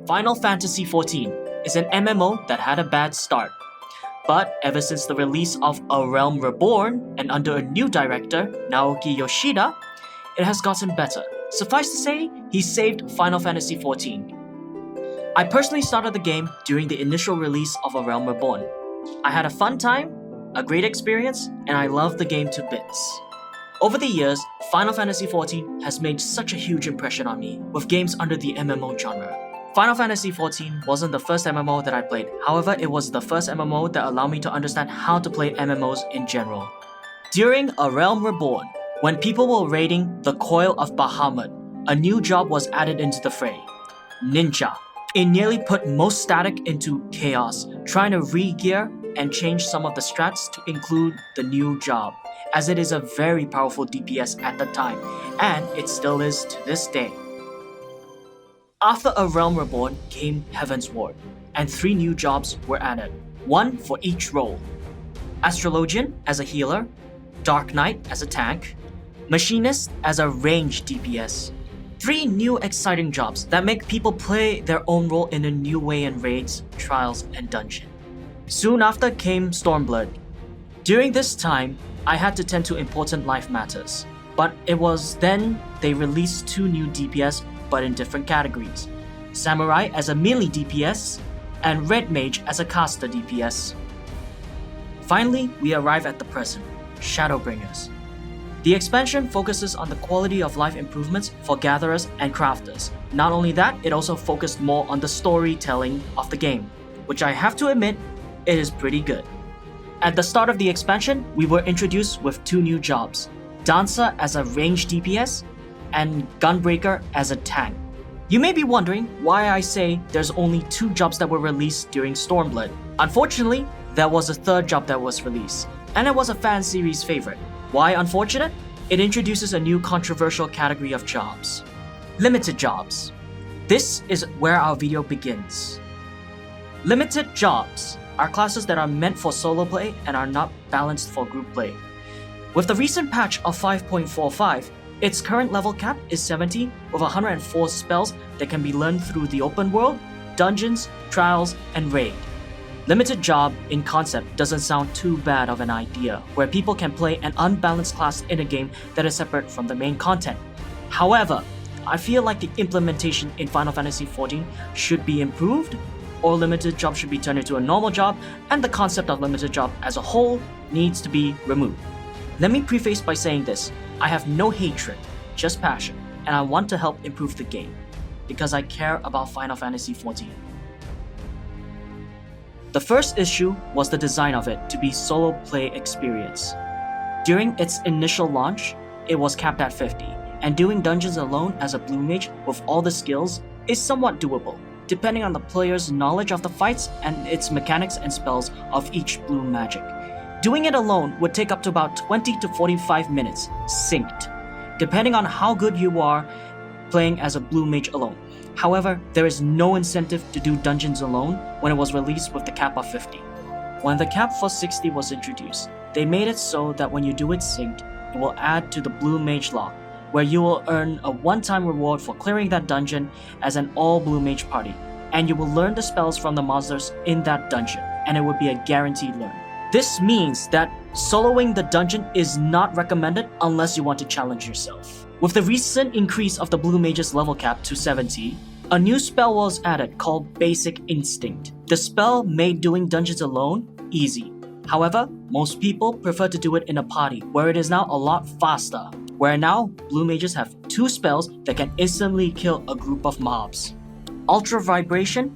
Final Fantasy XIV is an MMO that had a bad start. But ever since the release of A Realm Reborn and under a new director, Naoki Yoshida, it has gotten better. Suffice to say, he saved Final Fantasy XIV. I personally started the game during the initial release of A Realm Reborn. I had a fun time, a great experience, and I loved the game to bits. Over the years, Final Fantasy XIV has made such a huge impression on me with games under the MMO genre. Final Fantasy XIV wasn't the first MMO that I played, however it was the first MMO that allowed me to understand how to play MMOs in general. During A Realm Reborn, when people were raiding the Coil of Bahamut, a new job was added into the fray, Ninja. It nearly put most static into chaos, trying to re-gear and change some of the strats to include the new job, as it is a very powerful DPS at the time, and it still is to this day. After A Realm Reborn came Heaven's Ward, and 3 new jobs were added, one for each role. Astrologian as a healer, Dark Knight as a tank, Machinist as a ranged DPS. 3 new exciting jobs that make people play their own role in a new way in raids, trials, and dungeon. Soon after came Stormblood. During this time, I had to tend to important life matters, but it was then they released 2 new DPS but in different categories. Samurai as a melee DPS, and Red Mage as a caster DPS. Finally, we arrive at the present, Shadowbringers. The expansion focuses on the quality of life improvements for gatherers and crafters. Not only that, it also focused more on the storytelling of the game, which I have to admit, it is pretty good. At the start of the expansion, we were introduced with 2 new jobs, Dancer as a ranged DPS, and Gunbreaker as a tank. You may be wondering why I say there's only 2 jobs that were released during Stormblood. Unfortunately, there was a 3rd job that was released, and it was a fan series favorite. Why unfortunate? It introduces a new controversial category of jobs. Limited jobs. This is where our video begins. Limited jobs are classes that are meant for solo play and are not balanced for group play. With the recent patch of 5.45, its current level cap is 70 with 104 spells that can be learned through the open world, dungeons, trials, and raid. Limited job in concept doesn't sound too bad of an idea, where people can play an unbalanced class in a game that is separate from the main content. However, I feel like the implementation in Final Fantasy XIV should be improved, or limited job should be turned into a normal job, and the concept of limited job as a whole needs to be removed. Let me preface by saying this, I have no hatred, just passion, and I want to help improve the game, because I care about Final Fantasy XIV. The first issue was the design of it to be solo play experience. During its initial launch, it was capped at 50, and doing dungeons alone as a blue mage with all the skills is somewhat doable, depending on the player's knowledge of the fights and its mechanics and spells of each blue magic. Doing it alone would take up to about 20 to 45 minutes, synced, depending on how good you are playing as a blue mage alone. However, there is no incentive to do dungeons alone when it was released with the cap of 50. When the cap for 60 was introduced, they made it so that when you do it synced, it will add to the blue mage lock, where you will earn a one-time reward for clearing that dungeon as an all blue mage party, and you will learn the spells from the monsters in that dungeon, and it would be a guaranteed learn. This means that soloing the dungeon is not recommended unless you want to challenge yourself. With the recent increase of the blue mage's level cap to 70, a new spell was added called Basic Instinct. The spell made doing dungeons alone easy. However, most people prefer to do it in a party, where it is now a lot faster, where now blue mages have 2 spells that can instantly kill a group of mobs. Ultra Vibration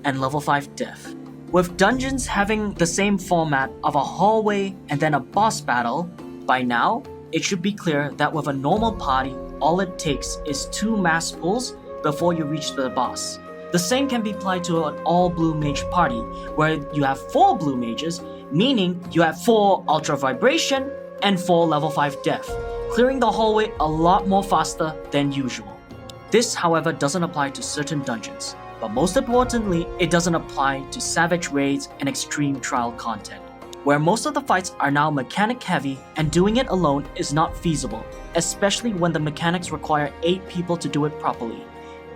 and level 5 Death. With dungeons having the same format of a hallway and then a boss battle, by now, it should be clear that with a normal party, all it takes is 2 mass pulls before you reach the boss. The same can be applied to an all-blue mage party, where you have 4 blue mages, meaning you have 4 Ultra Vibration and 4 level 5 Death, clearing the hallway a lot more faster than usual. This, however, doesn't apply to certain dungeons, but most importantly, it doesn't apply to savage raids and extreme trial content, where most of the fights are now mechanic heavy and doing it alone is not feasible, especially when the mechanics require 8 people to do it properly.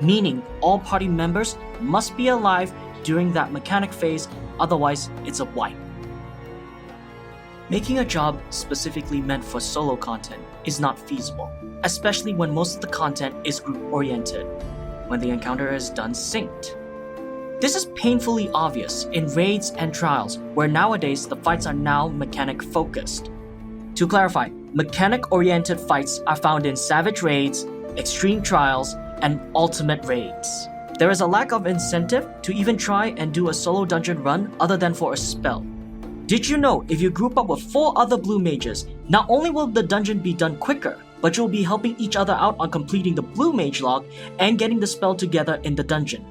meaning all party members must be alive during that mechanic phase, otherwise it's a wipe. Making a job specifically meant for solo content is not feasible, especially when most of the content is group-oriented, when the encounter is done synced. This is painfully obvious in raids and trials, where nowadays the fights are now mechanic-focused. To clarify, mechanic-oriented fights are found in Savage Raids, Extreme Trials, and Ultimate Raids. There is a lack of incentive to even try and do a solo dungeon run other than for a spell. Did you know if you group up with 4 other blue mages, not only will the dungeon be done quicker, but you'll be helping each other out on completing the blue mage log and getting the spell together in the dungeon.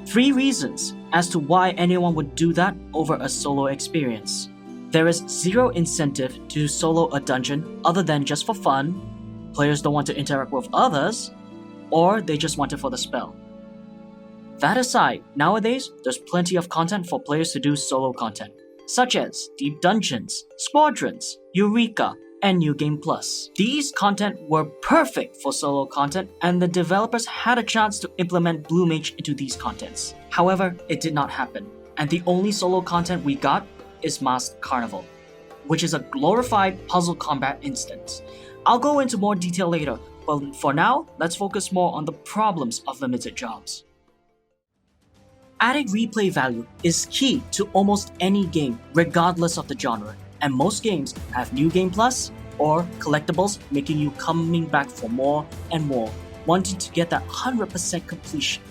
3 reasons as to why anyone would do that over a solo experience. There is 0 incentive to solo a dungeon other than just for fun, players don't want to interact with others, or they just want it for the spell. That aside, nowadays, there's plenty of content for players to do solo content, such as Deep Dungeons, Squadrons, Eureka, and New Game Plus. These content were perfect for solo content, and the developers had a chance to implement Blue Mage into these contents. However, it did not happen, and the only solo content we got is Masked Carnival, which is a glorified puzzle combat instance. I'll go into more detail later, but for now, let's focus more on the problems of limited jobs. Adding replay value is key to almost any game, regardless of the genre, and most games have New Game Plus or collectibles, making you coming back for more and more, wanting to get that 100% completion.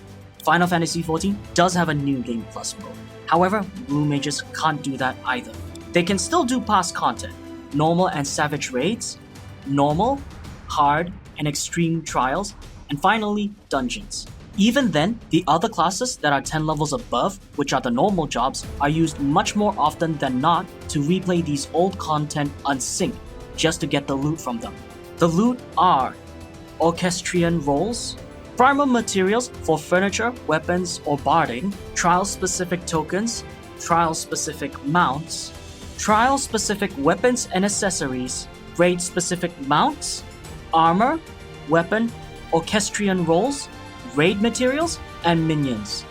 Final Fantasy XIV does have a New Game Plus mode. However, Blue Mages can't do that either. They can still do past content, normal and savage raids, normal, hard, and extreme trials, and finally, dungeons. Even then, the other classes that are 10 levels above, which are the normal jobs, are used much more often than not to replay these old content unsynced, just to get the loot from them. The loot are Orchestrion rolls, primal materials for furniture, weapons, or barding, trial-specific tokens, trial-specific mounts, trial-specific weapons and accessories, raid-specific mounts, armor, weapon, Orchestrion rolls, raid materials, and minions.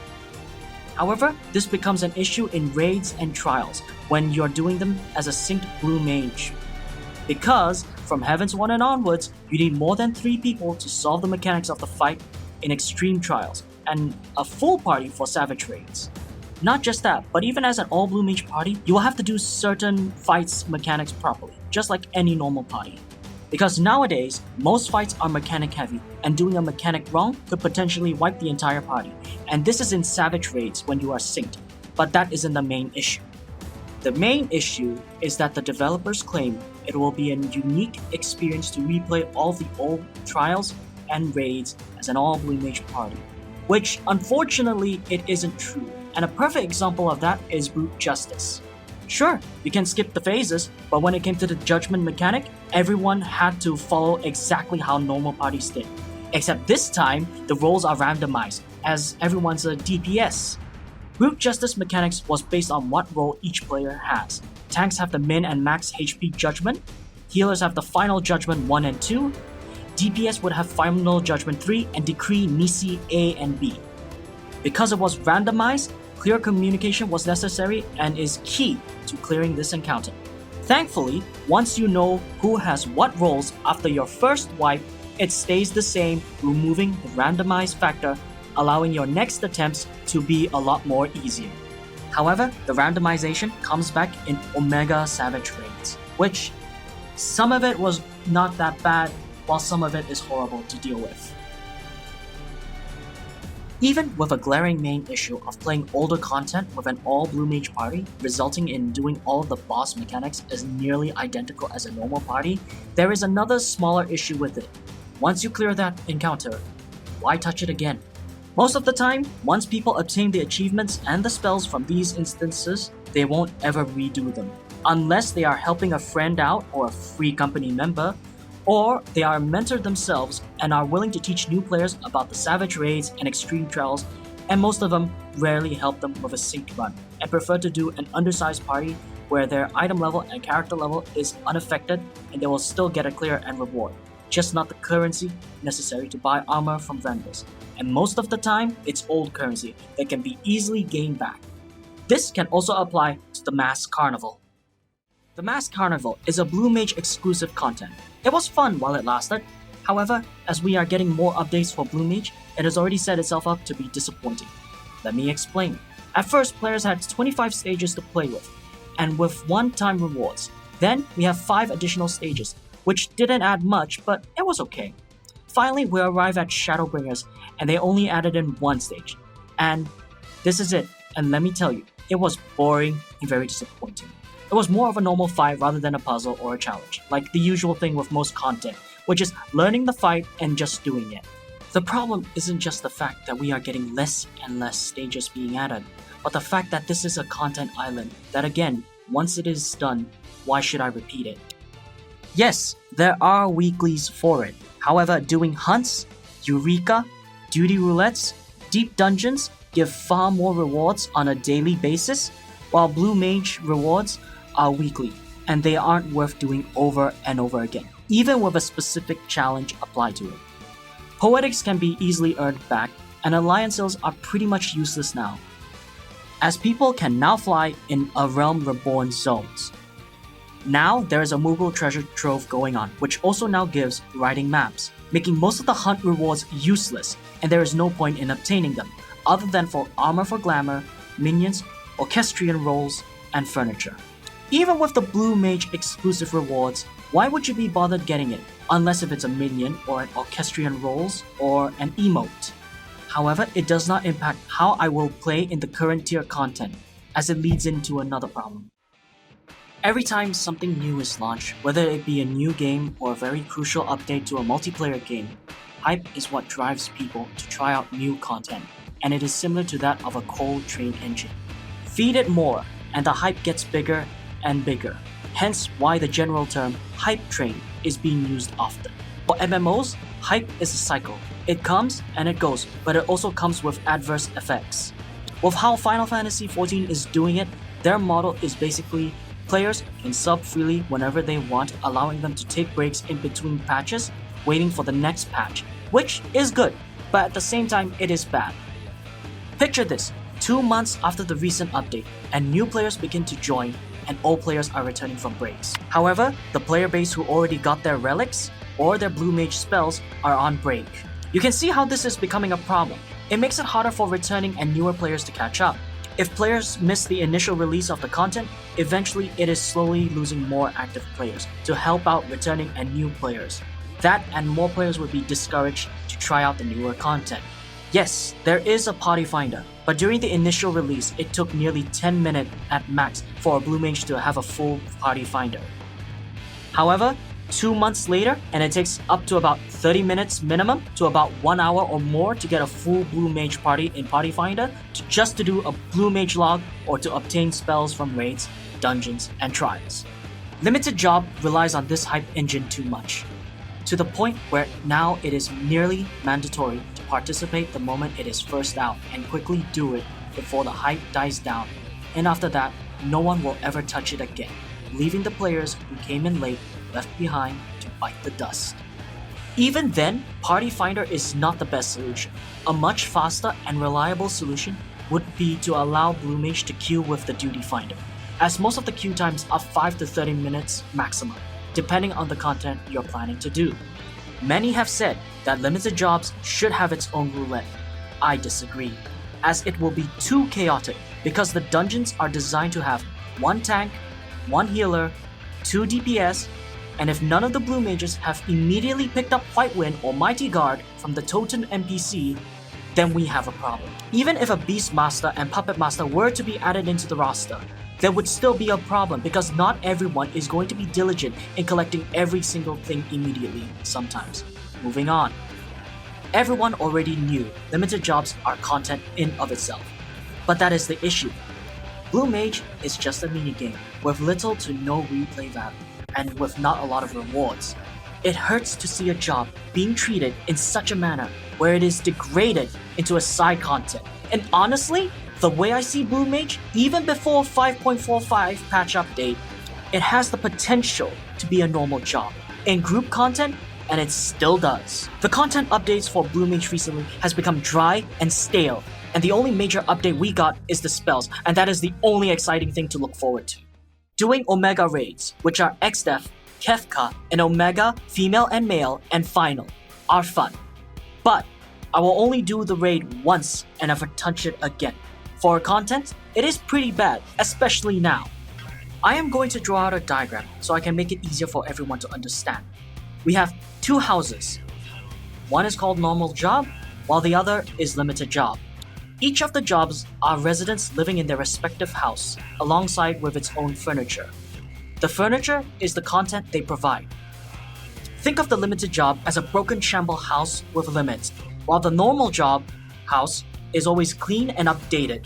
However, this becomes an issue in raids and trials when you're doing them as a synced blue mage. Because from Heavens 1 and onwards, you need more than 3 people to solve the mechanics of the fight in extreme trials, and a full party for savage raids. Not just that, but even as an all blue mage party, you will have to do certain fights mechanics properly, just like any normal party. Because nowadays, most fights are mechanic heavy, and doing a mechanic wrong could potentially wipe the entire party, and this is in savage raids when you are synced, but that isn't the main issue. The main issue is that the developers claim it will be a unique experience to replay all the old trials and raids as an all blue mage party, which unfortunately it isn't true, and a perfect example of that is Brute Justice. Sure, you can skip the phases, but when it came to the judgment mechanic, everyone had to follow exactly how normal parties did. Except this time, the roles are randomized, as everyone's a DPS. Brute Justice mechanics was based on what role each player has. Tanks have the min and max HP judgment, healers have the final judgment 1 and 2, DPS would have final judgment 3 and decree Nisi A and B. Because it was randomized, clear communication was necessary and is key to clearing this encounter. Thankfully, once you know who has what roles after your first wipe, it stays the same, removing the randomized factor, allowing your next attempts to be a lot more easier. However, the randomization comes back in Omega Savage Raids, which some of it was not that bad, while some of it is horrible to deal with. Even with a glaring main issue of playing older content with an all blue mage party, resulting in doing all of the boss mechanics as nearly identical as a normal party, there is another smaller issue with it. Once you clear that encounter, why touch it again? Most of the time, once people obtain the achievements and the spells from these instances, they won't ever redo them, unless they are helping a friend out or a free company member, or they are a mentor themselves and are willing to teach new players about the savage raids and extreme trials, and most of them rarely help them with a synced run and prefer to do an undersized party where their item level and character level is unaffected and they will still get a clear end reward. just not the currency necessary to buy armor from vendors, and most of the time, it's old currency that can be easily gained back. This can also apply to the Mass Carnival. The Mass Carnival is a Blue Mage exclusive content. It was fun while it lasted. However, as we are getting more updates for Blue Mage, it has already set itself up to be disappointing. Let me explain. At first, players had 25 stages to play with, and with one-time rewards. Then, we have 5 additional stages, which didn't add much, but it was okay. Finally, we arrive at Shadowbringers, and they only added in 1 stage. And this is it, and let me tell you, it was boring and very disappointing. It was more of a normal fight rather than a puzzle or a challenge, like the usual thing with most content, which is learning the fight and just doing it. The problem isn't just the fact that we are getting less and less stages being added, but the fact that this is a content island that again, once it is done, why should I repeat it? Yes, there are weeklies for it. However, doing hunts, Eureka, duty roulettes, deep dungeons give far more rewards on a daily basis, while Blue Mage rewards are weekly, and they aren't worth doing over and over again, even with a specific challenge applied to it. Poetics can be easily earned back, and alliances are pretty much useless now, as people can now fly in a Realm Reborn zones. Now there is a Moogle treasure trove going on, which also now gives riding maps, making most of the hunt rewards useless, and there is no point in obtaining them, other than for armor for glamour, minions, orchestrion rolls, and furniture. Even with the Blue Mage exclusive rewards, why would you be bothered getting it, unless if it's a minion or an orchestrion rolls or an emote? However, it does not impact how I will play in the current tier content, as it leads into another problem. Every time something new is launched, whether it be a new game or a very crucial update to a multiplayer game, hype is what drives people to try out new content, and it is similar to that of a coal train engine. Feed it more, and the hype gets bigger and bigger, hence why the general term hype train is being used often. For MMOs, hype is a cycle. It comes and it goes, but it also comes with adverse effects. With how Final Fantasy XIV is doing it, their model is basically players can sub freely whenever they want, allowing them to take breaks in between patches, waiting for the next patch, which is good, but at the same time it is bad. Picture this, 2 months after the recent update, and new players begin to join, and old players are returning from breaks. However, the player base who already got their relics or their Blue Mage spells are on break. You can see how this is becoming a problem. It makes it harder for returning and newer players to catch up. If players miss the initial release of the content, eventually it is slowly losing more active players to help out returning and new players. That and more players would be discouraged to try out the newer content. Yes, there is a party finder, but during the initial release, it took nearly 10 minutes at max for a Blue Mage to have a full party finder. However, 2 months later, and it takes up to about 30 minutes minimum to about 1 hour or more to get a full Blue Mage party in Party Finder, just to do a Blue Mage log or to obtain spells from raids, dungeons, and trials. Limited Job relies on this hype engine too much, to the point where now it is nearly mandatory to participate the moment it is first out and quickly do it before the hype dies down, and after that, no one will ever touch it again, leaving the players who came in late left behind to bite the dust. Even then, Party Finder is not the best solution. A much faster and reliable solution would be to allow Blue Mage to queue with the Duty Finder, as most of the queue times are 5 to 30 minutes maximum, depending on the content you're planning to do. Many have said that Limited Jobs should have its own roulette. I disagree, as it will be too chaotic because the dungeons are designed to have 1 tank, 1 healer, 2 DPS, and if none of the Blue Mages have immediately picked up White Wind or Mighty Guard from the Totem NPC, then we have a problem. Even if a Beast Master and Puppet Master were to be added into the roster, there would still be a problem because not everyone is going to be diligent in collecting every single thing immediately sometimes. Moving on. Everyone already knew Limited Jobs are content in of itself, but that is the issue. Blue Mage is just a minigame with little to no replay value, and with not a lot of rewards. It hurts to see a job being treated in such a manner where it is degraded into a side content. And honestly, the way I see Blue Mage, even before 5.45 patch update, it has the potential to be a normal job. In group content, and it still does. The content updates for Blue Mage recently has become dry and stale, and the only major update we got is the spells, and that is the only exciting thing to look forward to. Doing Omega raids, which are XDEF, Kefka, and Omega, female and male, and final, are fun. But I will only do the raid once and never touch it again. For content, it is pretty bad, especially now. I am going to draw out a diagram so I can make it easier for everyone to understand. We have two houses. One is called normal job, while the other is limited job. Each of the jobs are residents living in their respective house, alongside with its own furniture. The furniture is the content they provide. Think of the limited job as a broken shamble house with limits, while the normal job house is always clean and updated.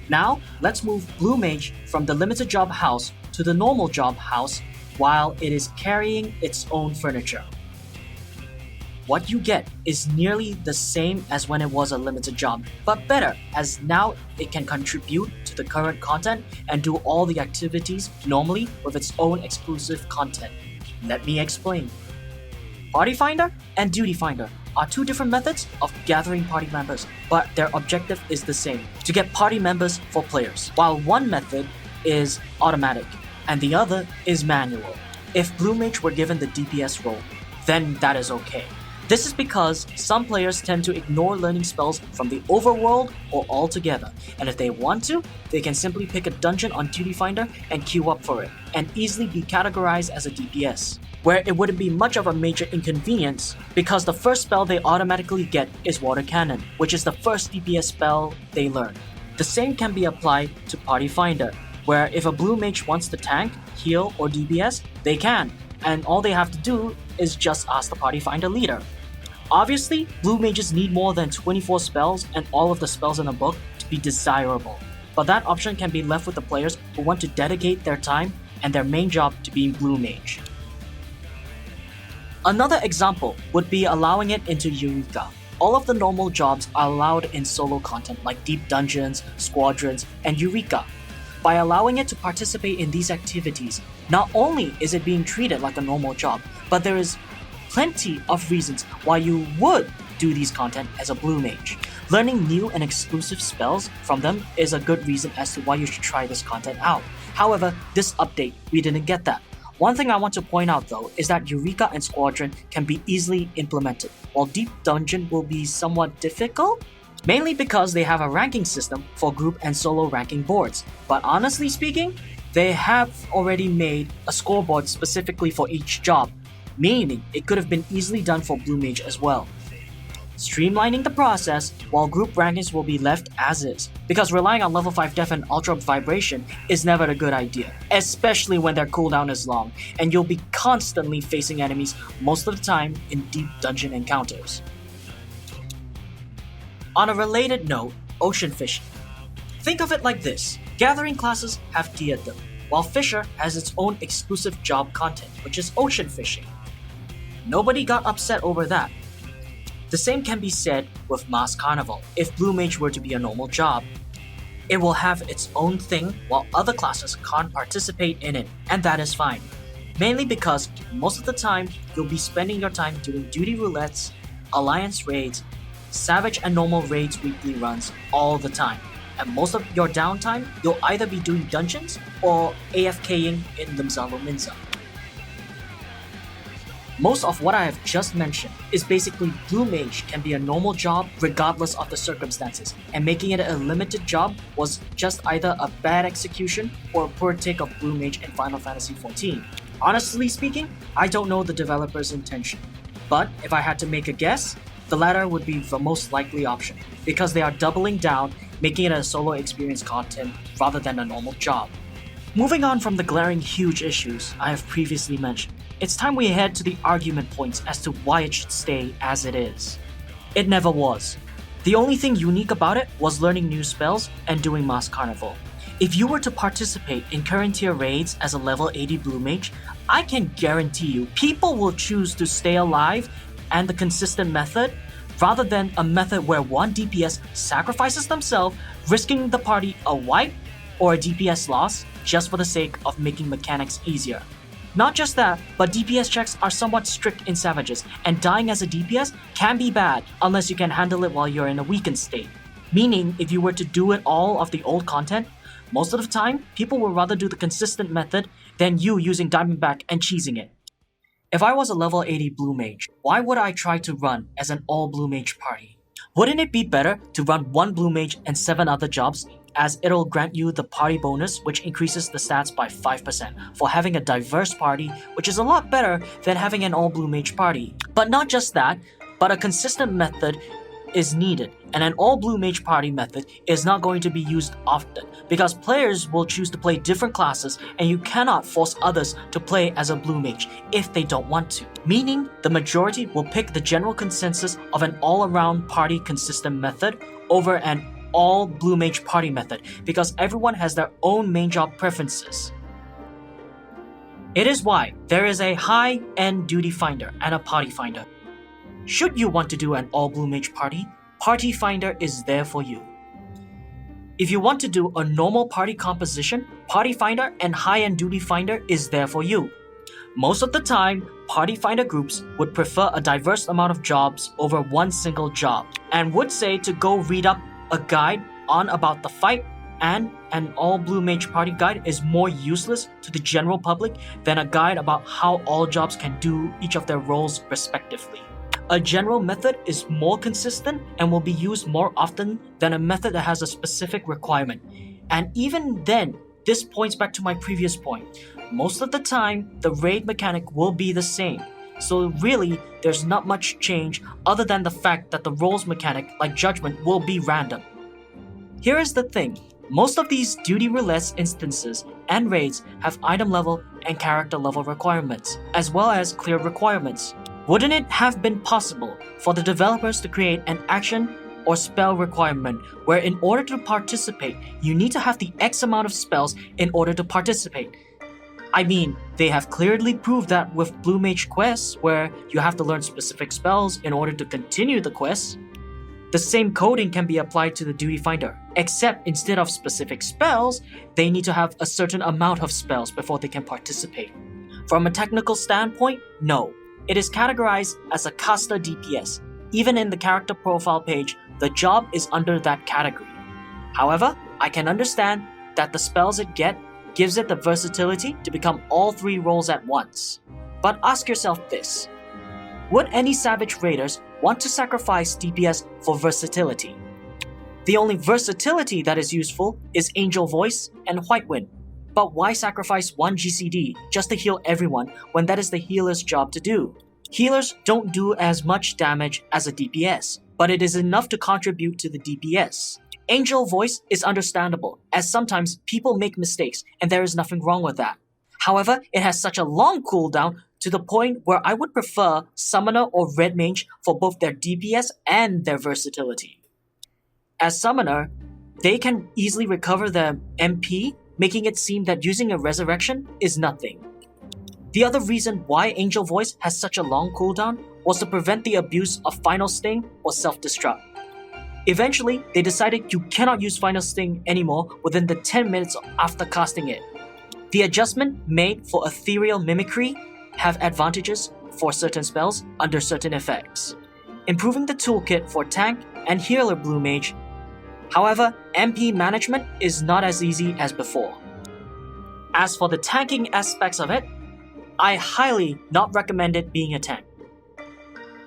Now, let's move Blue Mage from the limited job house to the normal job house while it is carrying its own furniture. What you get is nearly the same as when it was a limited job, but better, as now it can contribute to the current content and do all the activities normally with its own exclusive content. Let me explain. Party Finder and Duty Finder are two different methods of gathering party members, but their objective is the same, to get party members for players, while one method is automatic and the other is manual. If Blue Mage were given the DPS role, then that is okay. This is because some players tend to ignore learning spells from the overworld or altogether, and if they want to, they can simply pick a dungeon on Duty Finder and queue up for it, and easily be categorized as a DPS, where it wouldn't be much of a major inconvenience because the first spell they automatically get is Water Cannon, which is the first DPS spell they learn. The same can be applied to Party Finder, where if a Blue Mage wants to tank, heal, or DPS, they can, and all they have to do is just ask the Party Finder leader. Obviously, Blue Mages need more than 24 spells and all of the spells in the book to be desirable, but that option can be left with the players who want to dedicate their time and their main job to being Blue Mage. Another example would be allowing it into Eureka. All of the normal jobs are allowed in solo content like Deep Dungeons, Squadrons, and Eureka. By allowing it to participate in these activities, not only is it being treated like a normal job, but there is plenty of reasons why you would do these content as a Blue Mage. Learning new and exclusive spells from them is a good reason as to why you should try this content out. However, this update, we didn't get that. One thing I want to point out though is that Eureka and Squadron can be easily implemented, while Deep Dungeon will be somewhat difficult, mainly because they have a ranking system for group and solo ranking boards. But honestly speaking, they have already made a scoreboard specifically for each job, meaning it could have been easily done for Blue Mage as well. Streamlining the process, while group rankings will be left as is, because relying on level 5 def and ultra vibration is never a good idea, especially when their cooldown is long, and you'll be constantly facing enemies most of the time in deep dungeon encounters. On a related note, ocean fishing. Think of it like this: gathering classes have tiered them, while Fisher has its own exclusive job content, which is ocean fishing. Nobody got upset over that. The same can be said with Mass Carnival. If Blue Mage were to be a normal job, it will have its own thing while other classes can't participate in it, and that is fine. Mainly because most of the time, you'll be spending your time doing duty roulettes, alliance raids, savage and normal raids weekly runs all the time. And most of your downtime, you'll either be doing dungeons or AFKing in Limsa Lominsa. Most of what I have just mentioned is basically Blue Mage can be a normal job regardless of the circumstances, and making it a limited job was just either a bad execution or a poor take of Blue Mage in Final Fantasy XIV. Honestly speaking, I don't know the developer's intention, but if I had to make a guess, the latter would be the most likely option, because they are doubling down, making it a solo experience content rather than a normal job. Moving on from the glaring huge issues I have previously mentioned, it's time we head to the argument points as to why it should stay as it is. It never was. The only thing unique about it was learning new spells and doing Mass Carnival. If you were to participate in current tier raids as a level 80 Blue Mage, I can guarantee you people will choose to stay alive and the consistent method rather than a method where one DPS sacrifices themselves, risking the party a wipe or a DPS loss just for the sake of making mechanics easier. Not just that, but DPS checks are somewhat strict in Savages, and dying as a DPS can be bad unless you can handle it while you're in a weakened state. Meaning, if you were to do it all of the old content, most of the time, people will rather do the consistent method than you using Diamondback and cheesing it. If I was a level 80 Blue Mage, why would I try to run as an all Blue Mage party? Wouldn't it be better to run one Blue Mage and 7 other jobs, as it'll grant you the party bonus which increases the stats by 5% for having a diverse party, which is a lot better than having an all Blue Mage party. But not just that, but a consistent method is needed, and an all Blue Mage party method is not going to be used often because players will choose to play different classes and you cannot force others to play as a Blue Mage if they don't want to. Meaning, the majority will pick the general consensus of an all-around party consistent method over an all Blue Mage party method because everyone has their own main job preferences. It is why there is a high-end duty finder and a party finder. Should you want to do an all Blue Mage party, Party Finder is there for you. If you want to do a normal party composition, Party Finder and High-End Duty Finder is there for you. Most of the time, Party Finder groups would prefer a diverse amount of jobs over one single job, and would say to go read up a guide on about the fight, and an all Blue Mage party guide is more useless to the general public than a guide about how all jobs can do each of their roles respectively. A general method is more consistent and will be used more often than a method that has a specific requirement. And even then, this points back to my previous point. Most of the time, the raid mechanic will be the same. So really, there's not much change other than the fact that the roles mechanic, like Judgment, will be random. Here is the thing. Most of these duty roulette instances and raids have item level and character level requirements, as well as clear requirements. Wouldn't it have been possible for the developers to create an action or spell requirement where in order to participate, you need to have the X amount of spells in order to participate? I mean, they have clearly proved that with Blue Mage quests where you have to learn specific spells in order to continue the quest. The same coding can be applied to the Duty Finder, except instead of specific spells, they need to have a certain amount of spells before they can participate. From a technical standpoint, no. It is categorized as a caster DPS. Even in the character profile page, the job is under that category. However, I can understand that the spells it gives it the versatility to become all 3 roles at once. But ask yourself this. Would any Savage Raiders want to sacrifice DPS for versatility? The only versatility that is useful is Angel Voice and White Wind. But why sacrifice one GCD just to heal everyone when that is the healer's job to do? Healers don't do as much damage as a DPS, but it is enough to contribute to the DPS. Angel Voice is understandable, as sometimes people make mistakes and there is nothing wrong with that. However, it has such a long cooldown to the point where I would prefer Summoner or Red Mage for both their DPS and their versatility. As Summoner, they can easily recover their MP, making it seem that using a resurrection is nothing. The other reason why Angel Voice has such a long cooldown was to prevent the abuse of Final Sting or Self-Destruct. Eventually, they decided you cannot use Final Sting anymore within the 10 minutes after casting it. The adjustment made for Ethereal Mimicry have advantages for certain spells under certain effects, improving the toolkit for tank and healer Blue Mage. However, MP management is not as easy as before. As for the tanking aspects of it, I highly not recommend it being a tank.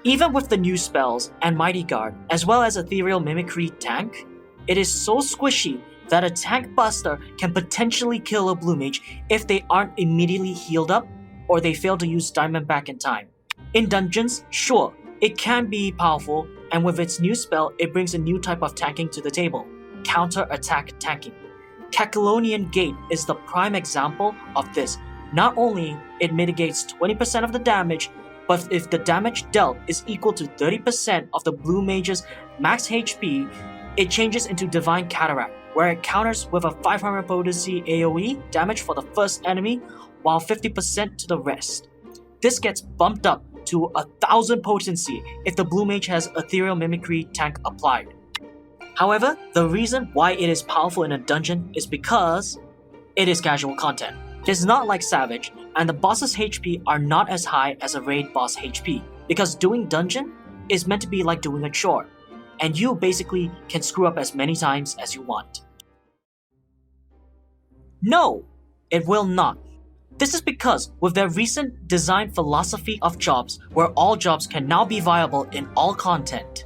Even with the new spells and Mighty Guard, as well as Ethereal Mimicry tank, it is so squishy that a tank buster can potentially kill a Blue Mage if they aren't immediately healed up or they fail to use Diamondback in time. In dungeons, sure, it can be powerful, and with its new spell, it brings a new type of tanking to the table, counter-attack tanking. Cacalonian Gate is the prime example of this. Not only it mitigates 20% of the damage, but if the damage dealt is equal to 30% of the Blue Mage's max HP, it changes into Divine Cataract, where it counters with a 500 potency AoE damage for the first enemy, while 50% to the rest. This gets bumped up to 1000 potency if the Blue Mage has Ethereal Mimicry tank applied. However, the reason why it is powerful in a dungeon is because it is casual content. It is not like Savage, and the boss's HP are not as high as a raid boss HP, because doing dungeon is meant to be like doing a chore, and you basically can screw up as many times as you want. No, it will not. This is because with their recent design philosophy of jobs, where all jobs can now be viable in all content.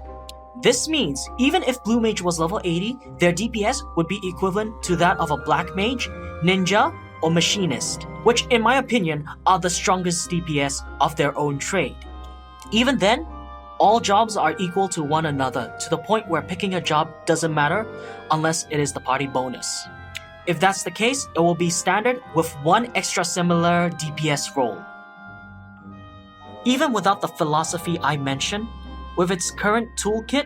This means even if Blue Mage was level 80, their DPS would be equivalent to that of a Black Mage, Ninja, or Machinist, which in my opinion are the strongest DPS of their own trade. Even then, all jobs are equal to one another to the point where picking a job doesn't matter unless it is the party bonus. If that's the case, it will be standard with one extra similar DPS role. Even without the philosophy I mentioned, with its current toolkit,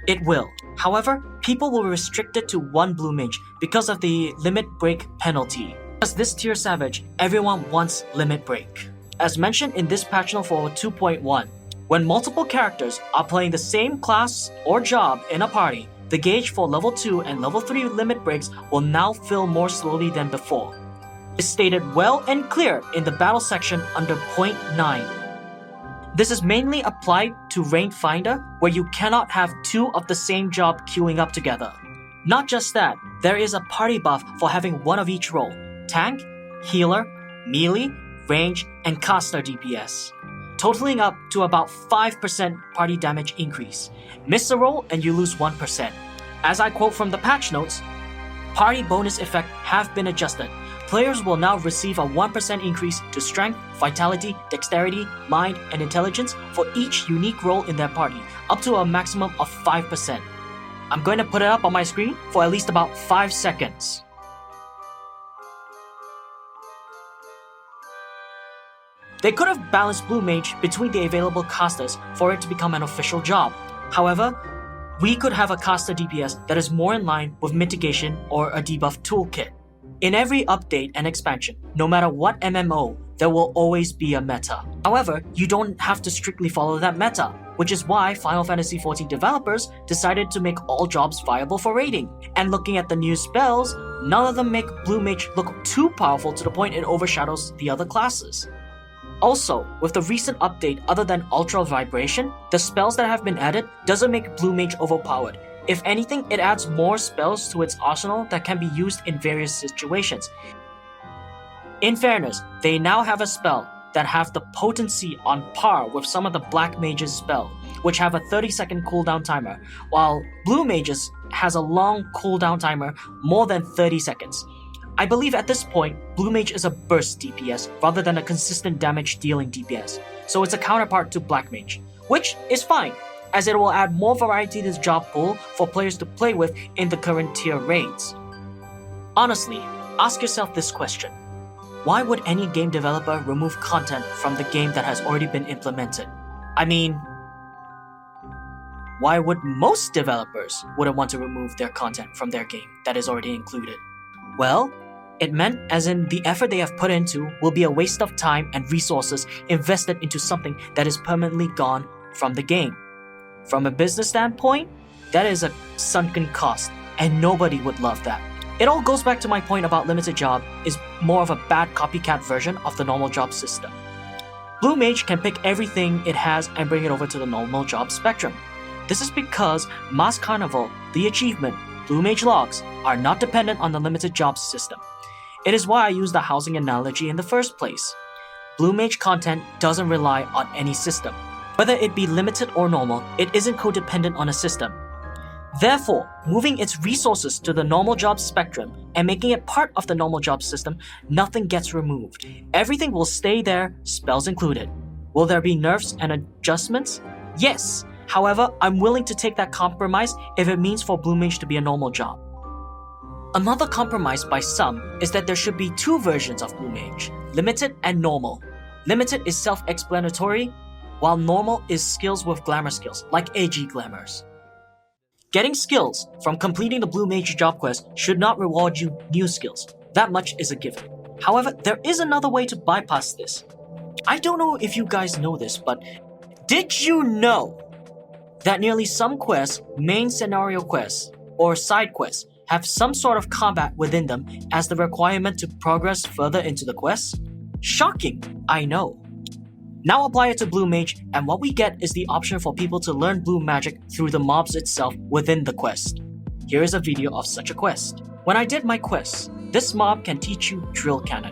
it will. However, people will restrict it to one Blue Mage because of the limit break penalty. As this tier savage, everyone wants limit break. As mentioned in this patch note for 2.1, when multiple characters are playing the same class or job in a party, the gauge for level 2 and level 3 limit breaks will now fill more slowly than before. It's stated well and clear in the battle section under point 9. This is mainly applied to Rank Finder, where you cannot have two of the same job queuing up together. Not just that, there is a party buff for having one of each role: tank, healer, melee, range, and caster DPS, totaling up to about 5% party damage increase. Miss a roll and you lose 1%. As I quote from the patch notes, party bonus effect have been adjusted. Players will now receive a 1% increase to strength, vitality, dexterity, mind, and intelligence for each unique role in their party, up to a maximum of 5%. I'm going to put it up on my screen for at least about 5 seconds. They could have balanced Blue Mage between the available casters for it to become an official job. However, we could have a caster DPS that is more in line with mitigation or a debuff toolkit. In every update and expansion, no matter what MMO, there will always be a meta. However, you don't have to strictly follow that meta, which is why Final Fantasy XIV developers decided to make all jobs viable for raiding. And looking at the new spells, none of them make Blue Mage look too powerful to the point it overshadows the other classes. Also, with the recent update other than Ultra Vibration, the spells that have been added doesn't make Blue Mage overpowered. If anything, it adds more spells to its arsenal that can be used in various situations. In fairness, they now have a spell that have the potency on par with some of the Black Mage's spell, which have a 30-second cooldown timer, while Blue Mage's has a long cooldown timer, more than 30 seconds. I believe at this point, Blue Mage is a burst DPS rather than a consistent damage dealing DPS, so it's a counterpart to Black Mage, which is fine, as it will add more variety to this job pool for players to play with in the current tier raids. Honestly, ask yourself this question: why would any game developer remove content from the game that has already been implemented? I mean, why would most developers wouldn't want to remove their content from their game that is already included? Well, it meant as in the effort they have put into will be a waste of time and resources invested into something that is permanently gone from the game. From a business standpoint, that is a sunken cost, and nobody would love that. It all goes back to my point about limited job is more of a bad copycat version of the normal job system. Blue Mage can pick everything it has and bring it over to the normal job spectrum. This is because Mass Carnival, the achievement, Blue Mage logs are not dependent on the limited jobs system. It is why I use the housing analogy in the first place. Blue Mage content doesn't rely on any system. Whether it be limited or normal, it isn't codependent on a system. Therefore, moving its resources to the normal job spectrum and making it part of the normal job system, nothing gets removed. Everything will stay there, spells included. Will there be nerfs and adjustments? Yes. However, I'm willing to take that compromise if it means for Blue Mage to be a normal job. Another compromise by some is that there should be two versions of Blue Mage, limited and normal. Limited is self-explanatory, while normal is skills with glamour skills, like AG glamours. Getting skills from completing the Blue Mage job quest should not reward you new skills. That much is a given. However, there is another way to bypass this. I don't know if you guys know this, but did you know that nearly some quests, main scenario quests, or side quests, have some sort of combat within them as the requirement to progress further into the quest? Shocking, I know. Now apply it to Blue Mage, and what we get is the option for people to learn blue magic through the mobs itself within the quest. Here is a video of such a quest. When I did my quest, this mob can teach you Drill Cannon.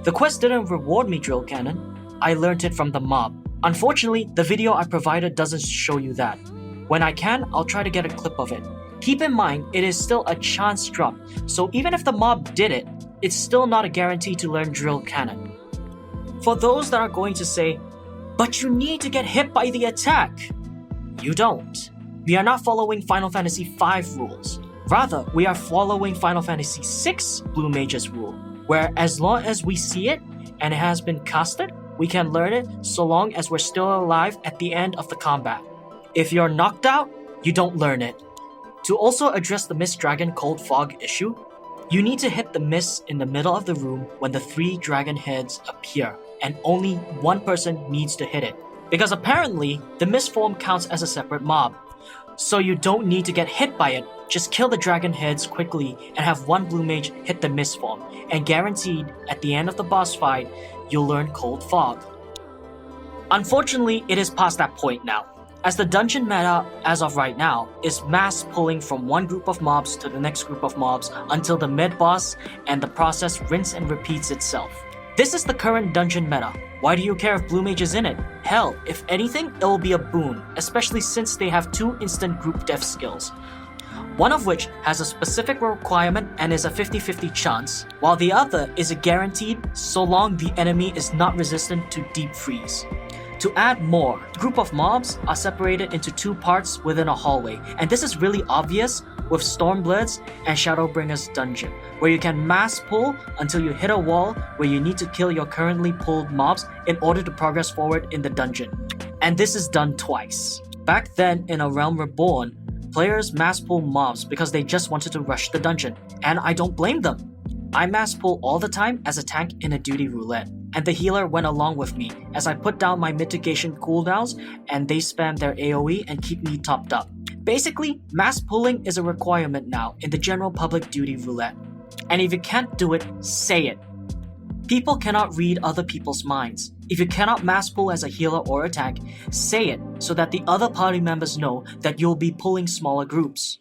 The quest didn't reward me Drill Cannon, I learned it from the mob. Unfortunately, the video I provided doesn't show you that. When I can, I'll try to get a clip of it. Keep in mind, it is still a chance drop, so even if the mob did it, it's still not a guarantee to learn Drill Cannon. For those that are going to say, but you need to get hit by the attack. You don't. We are not following Final Fantasy V rules. Rather, we are following Final Fantasy VI Blue Mage's rule, where as long as we see it and it has been casted, we can learn it so long as we're still alive at the end of the combat. If you're knocked out, you don't learn it. To also address the Mist Dragon Cold Fog issue, you need to hit the mist in the middle of the room when the 3 dragon heads appear, and only one person needs to hit it. Because apparently, the mist form counts as a separate mob. So you don't need to get hit by it, just kill the dragon heads quickly and have one blue mage hit the mist form, and guaranteed at the end of the boss fight, you'll learn Cold Fog. Unfortunately, it is past that point now, as the dungeon meta as of right now is mass pulling from one group of mobs to the next group of mobs until the mid-boss, and the process rinse and repeats itself. This is the current dungeon meta. Why do you care if Blue Mage is in it? Hell, if anything, it will be a boon, especially since they have 2 instant group death skills. One of which has a specific requirement and is a 50-50 chance, while the other is a guaranteed so long the enemy is not resistant to deep freeze. To add more, group of mobs are separated into 2 parts within a hallway, and this is really obvious with Stormbloods and Shadowbringers dungeon, where you can mass pull until you hit a wall where you need to kill your currently pulled mobs in order to progress forward in the dungeon. And this is done twice. Back then in A Realm Reborn, players mass pull mobs because they just wanted to rush the dungeon, and I don't blame them. I mass pull all the time as a tank in a duty roulette, and the healer went along with me as I put down my mitigation cooldowns and they spam their AoE and keep me topped up. Basically, mass pulling is a requirement now in the general public duty roulette. And if you can't do it, say it. People cannot read other people's minds. If you cannot mass pull as a healer or a tank, say it so that the other party members know that you'll be pulling smaller groups.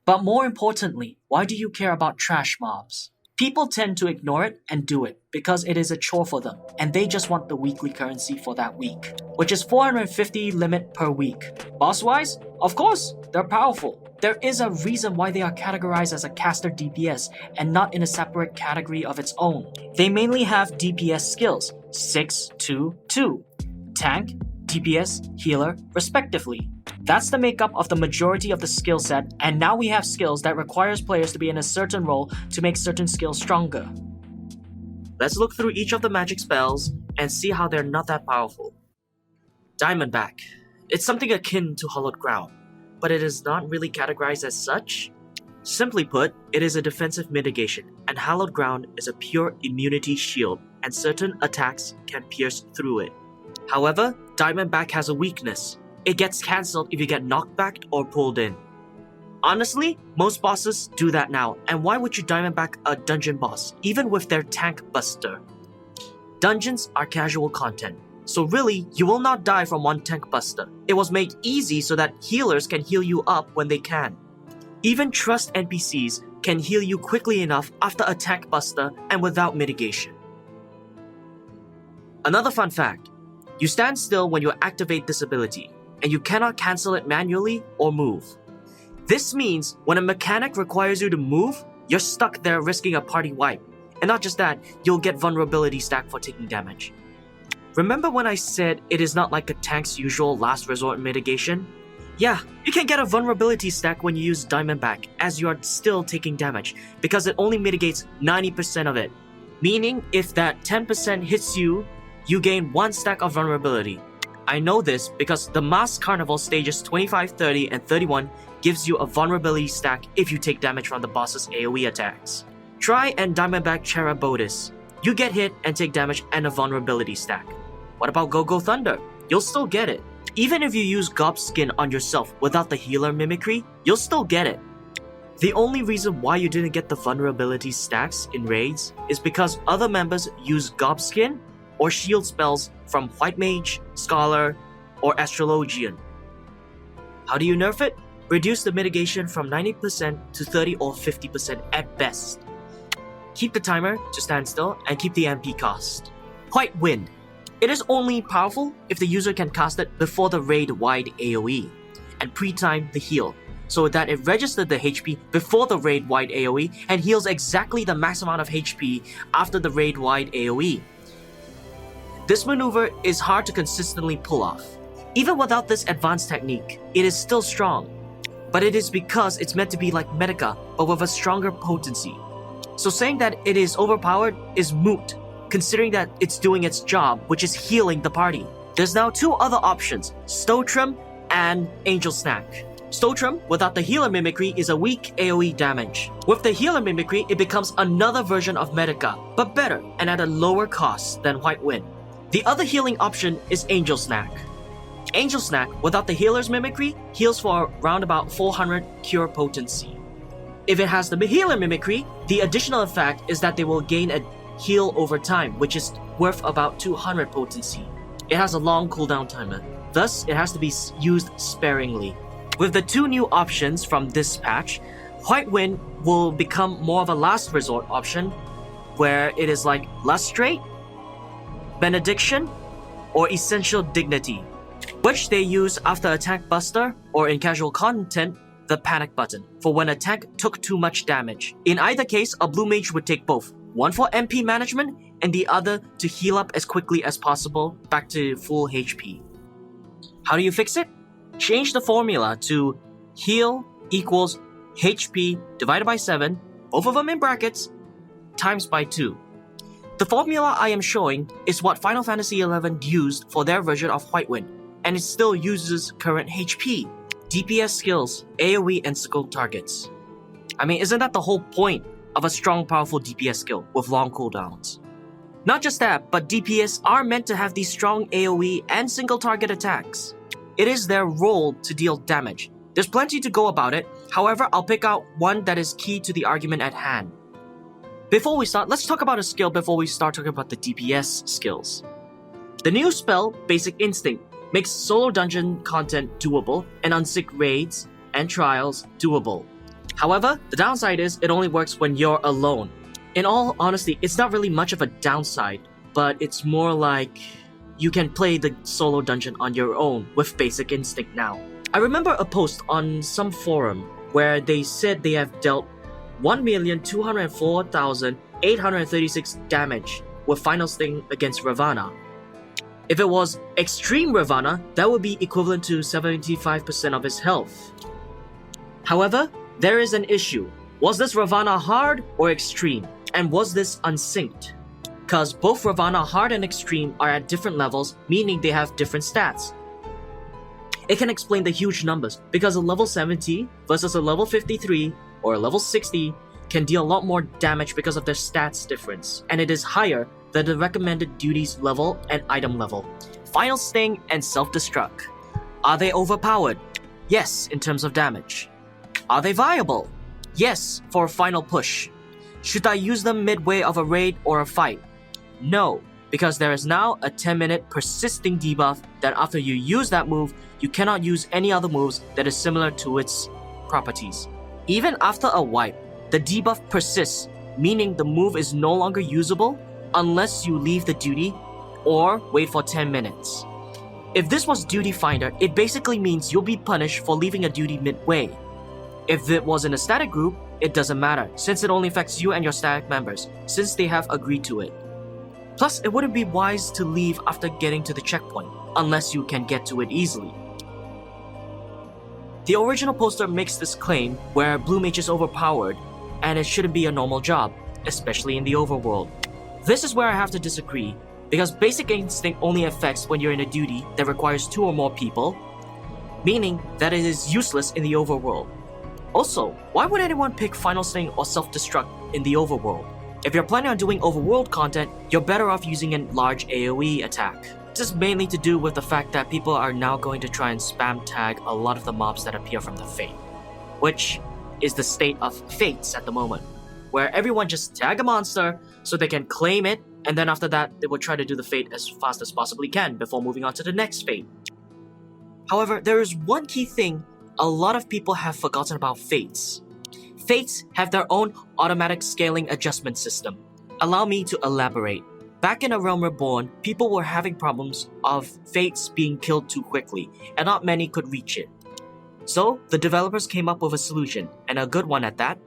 But more importantly, why do you care about trash mobs? People tend to ignore it and do it because it is a chore for them, and they just want the weekly currency for that week, which is 450 limit per week. Boss-wise, of course, they're powerful. There is a reason why they are categorized as a caster DPS and not in a separate category of its own. They mainly have DPS skills, 6, 2, 2, tank, DPS, healer, respectively. That's the makeup of the majority of the skill set, and now we have skills that requires players to be in a certain role to make certain skills stronger. Let's look through each of the magic spells and see how they're not that powerful. Diamondback. It's something akin to Hallowed Ground, but it is not really categorized as such. Simply put, it is a defensive mitigation, and Hallowed Ground is a pure immunity shield, and certain attacks can pierce through it. However, Diamondback has a weakness. It gets cancelled if you get knocked back or pulled in. Honestly, most bosses do that now, and why would you Diamondback a dungeon boss, even with their tank buster? Dungeons are casual content, so really, you will not die from one tank buster. It was made easy so that healers can heal you up when they can. Even trust NPCs can heal you quickly enough after a tank buster and without mitigation. Another fun fact, you stand still when you activate this ability, and you cannot cancel it manually or move. This means when a mechanic requires you to move, you're stuck there risking a party wipe. And not just that, you'll get vulnerability stack for taking damage. Remember when I said it is not like a tank's usual last resort mitigation? Yeah, you can get a vulnerability stack when you use Diamondback as you are still taking damage, because it only mitigates 90% of it. Meaning if that 10% hits you, you gain 1 stack of vulnerability. I know this because the Mass Carnival stages 25, 30, and 31 gives you a vulnerability stack if you take damage from the boss's AoE attacks. Try and Diamondback Charabotis. You get hit and take damage and a vulnerability stack. What about Go-Go Thunder? You'll still get it. Even if you use Gob Skin on yourself without the healer mimicry, you'll still get it. The only reason why you didn't get the vulnerability stacks in raids is because other members use Gobskin or shield spells from White Mage, Scholar, or Astrologian. How do you nerf it? Reduce the mitigation from 90% to 30 or 50% at best. Keep the timer to standstill and keep the MP cost. White Wind. It is only powerful if the user can cast it before the raid-wide AoE and pre-time the heal, so that it registers the HP before the raid-wide AoE and heals exactly the max amount of HP after the raid-wide AoE. This maneuver is hard to consistently pull off. Even without this advanced technique, it is still strong, but it is because it's meant to be like Medica, but with a stronger potency. So saying that it is overpowered is moot, considering that it's doing its job, which is healing the party. There's now two other options, Stotrim and Angel Snack. Stotrim, without the healer mimicry, is a weak AoE damage. With the healer mimicry, it becomes another version of Medica, but better and at a lower cost than White Wind. The other healing option is Angel Snack. Angel Snack, without the healer's mimicry, heals for around about 400 cure potency. If it has the healer mimicry, the additional effect is that they will gain a heal over time, which is worth about 200 potency. It has a long cooldown timer, thus it has to be used sparingly. With the two new options from this patch, White Wind will become more of a last resort option, where it is like Lustrate, Benediction, or Essential Dignity, which they use after Attack Buster or in casual content, the panic button, for when a tank took too much damage. In either case, a blue mage would take both, one for MP management and the other to heal up as quickly as possible back to full HP. How do you fix it? Change the formula to heal equals HP divided by 7, both of them in brackets, times by 2. The formula I am showing is what Final Fantasy XI used for their version of White Wind, and it still uses current HP, DPS skills, AoE, and skill targets. I mean, isn't that the whole point of a strong, powerful DPS skill with long cooldowns? Not just that, but DPS are meant to have these strong AoE and single target attacks. It is their role to deal damage. There's plenty to go about it, however, I'll pick out one that is key to the argument at hand. Before we start, let's talk about a skill before we start talking about the DPS skills. The new spell, Basic Instinct, makes solo dungeon content doable and unsick raids and trials doable. However, the downside is it only works when you're alone. In all honesty, it's not really much of a downside, but it's more like you can play the solo dungeon on your own with Basic Instinct now. I remember a post on some forum where they said they have dealt 1,204,836 damage with Final Sting against Ravana. If it was Extreme Ravana, that would be equivalent to 75% of his health. However, there is an issue. Was this Ravana hard or extreme? And was this unsynced? Cause both Ravana hard and extreme are at different levels, meaning they have different stats. It can explain the huge numbers, because a level 70 versus a level 53 or a level 60 can deal a lot more damage because of their stats difference, and it is higher than the recommended duties level and item level. Final Sting and Self-Destruct. Are they overpowered? Yes, in terms of damage. Are they viable? Yes, for a final push. Should I use them midway of a raid or a fight? No, because there is now a 10-minute persisting debuff that after you use that move, you cannot use any other moves that is similar to its properties. Even after a wipe, the debuff persists, meaning the move is no longer usable unless you leave the duty or wait for 10 minutes. If this was Duty Finder, it basically means you'll be punished for leaving a duty midway. If it was in a static group, it doesn't matter, since it only affects you and your static members, since they have agreed to it. Plus, it wouldn't be wise to leave after getting to the checkpoint, unless you can get to it easily. The original poster makes this claim where Blue Mage is overpowered, and it shouldn't be a normal job, especially in the overworld. This is where I have to disagree, because Basic Instinct only affects when you're in a duty that requires 2 or more people, meaning that it is useless in the overworld. Also, why would anyone pick Final Sting or Self-Destruct in the overworld? If you're planning on doing overworld content, you're better off using a large AoE attack. This is mainly to do with the fact that people are now going to try and spam tag a lot of the mobs that appear from the Fate, which is the state of fates at the moment, where everyone just tag a monster so they can claim it, and then after that, they will try to do the fate as fast as possibly can before moving on to the next fate. However, there is one key thing a lot of people have forgotten about fates. Fates have their own automatic scaling adjustment system. Allow me to elaborate. Back in A Realm Reborn, people were having problems of fates being killed too quickly, and not many could reach it. So, the developers came up with a solution, and a good one at that.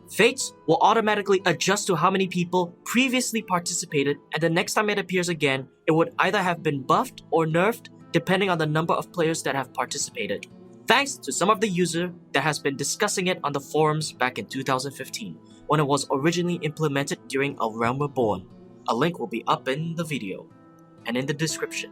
Fates will automatically adjust to how many people previously participated, and the next time it appears again, it would either have been buffed or nerfed depending on the number of players that have participated. Thanks to some of the user that has been discussing it on the forums back in 2015, when it was originally implemented during A Realm Reborn. A link will be up in the video, and in the description.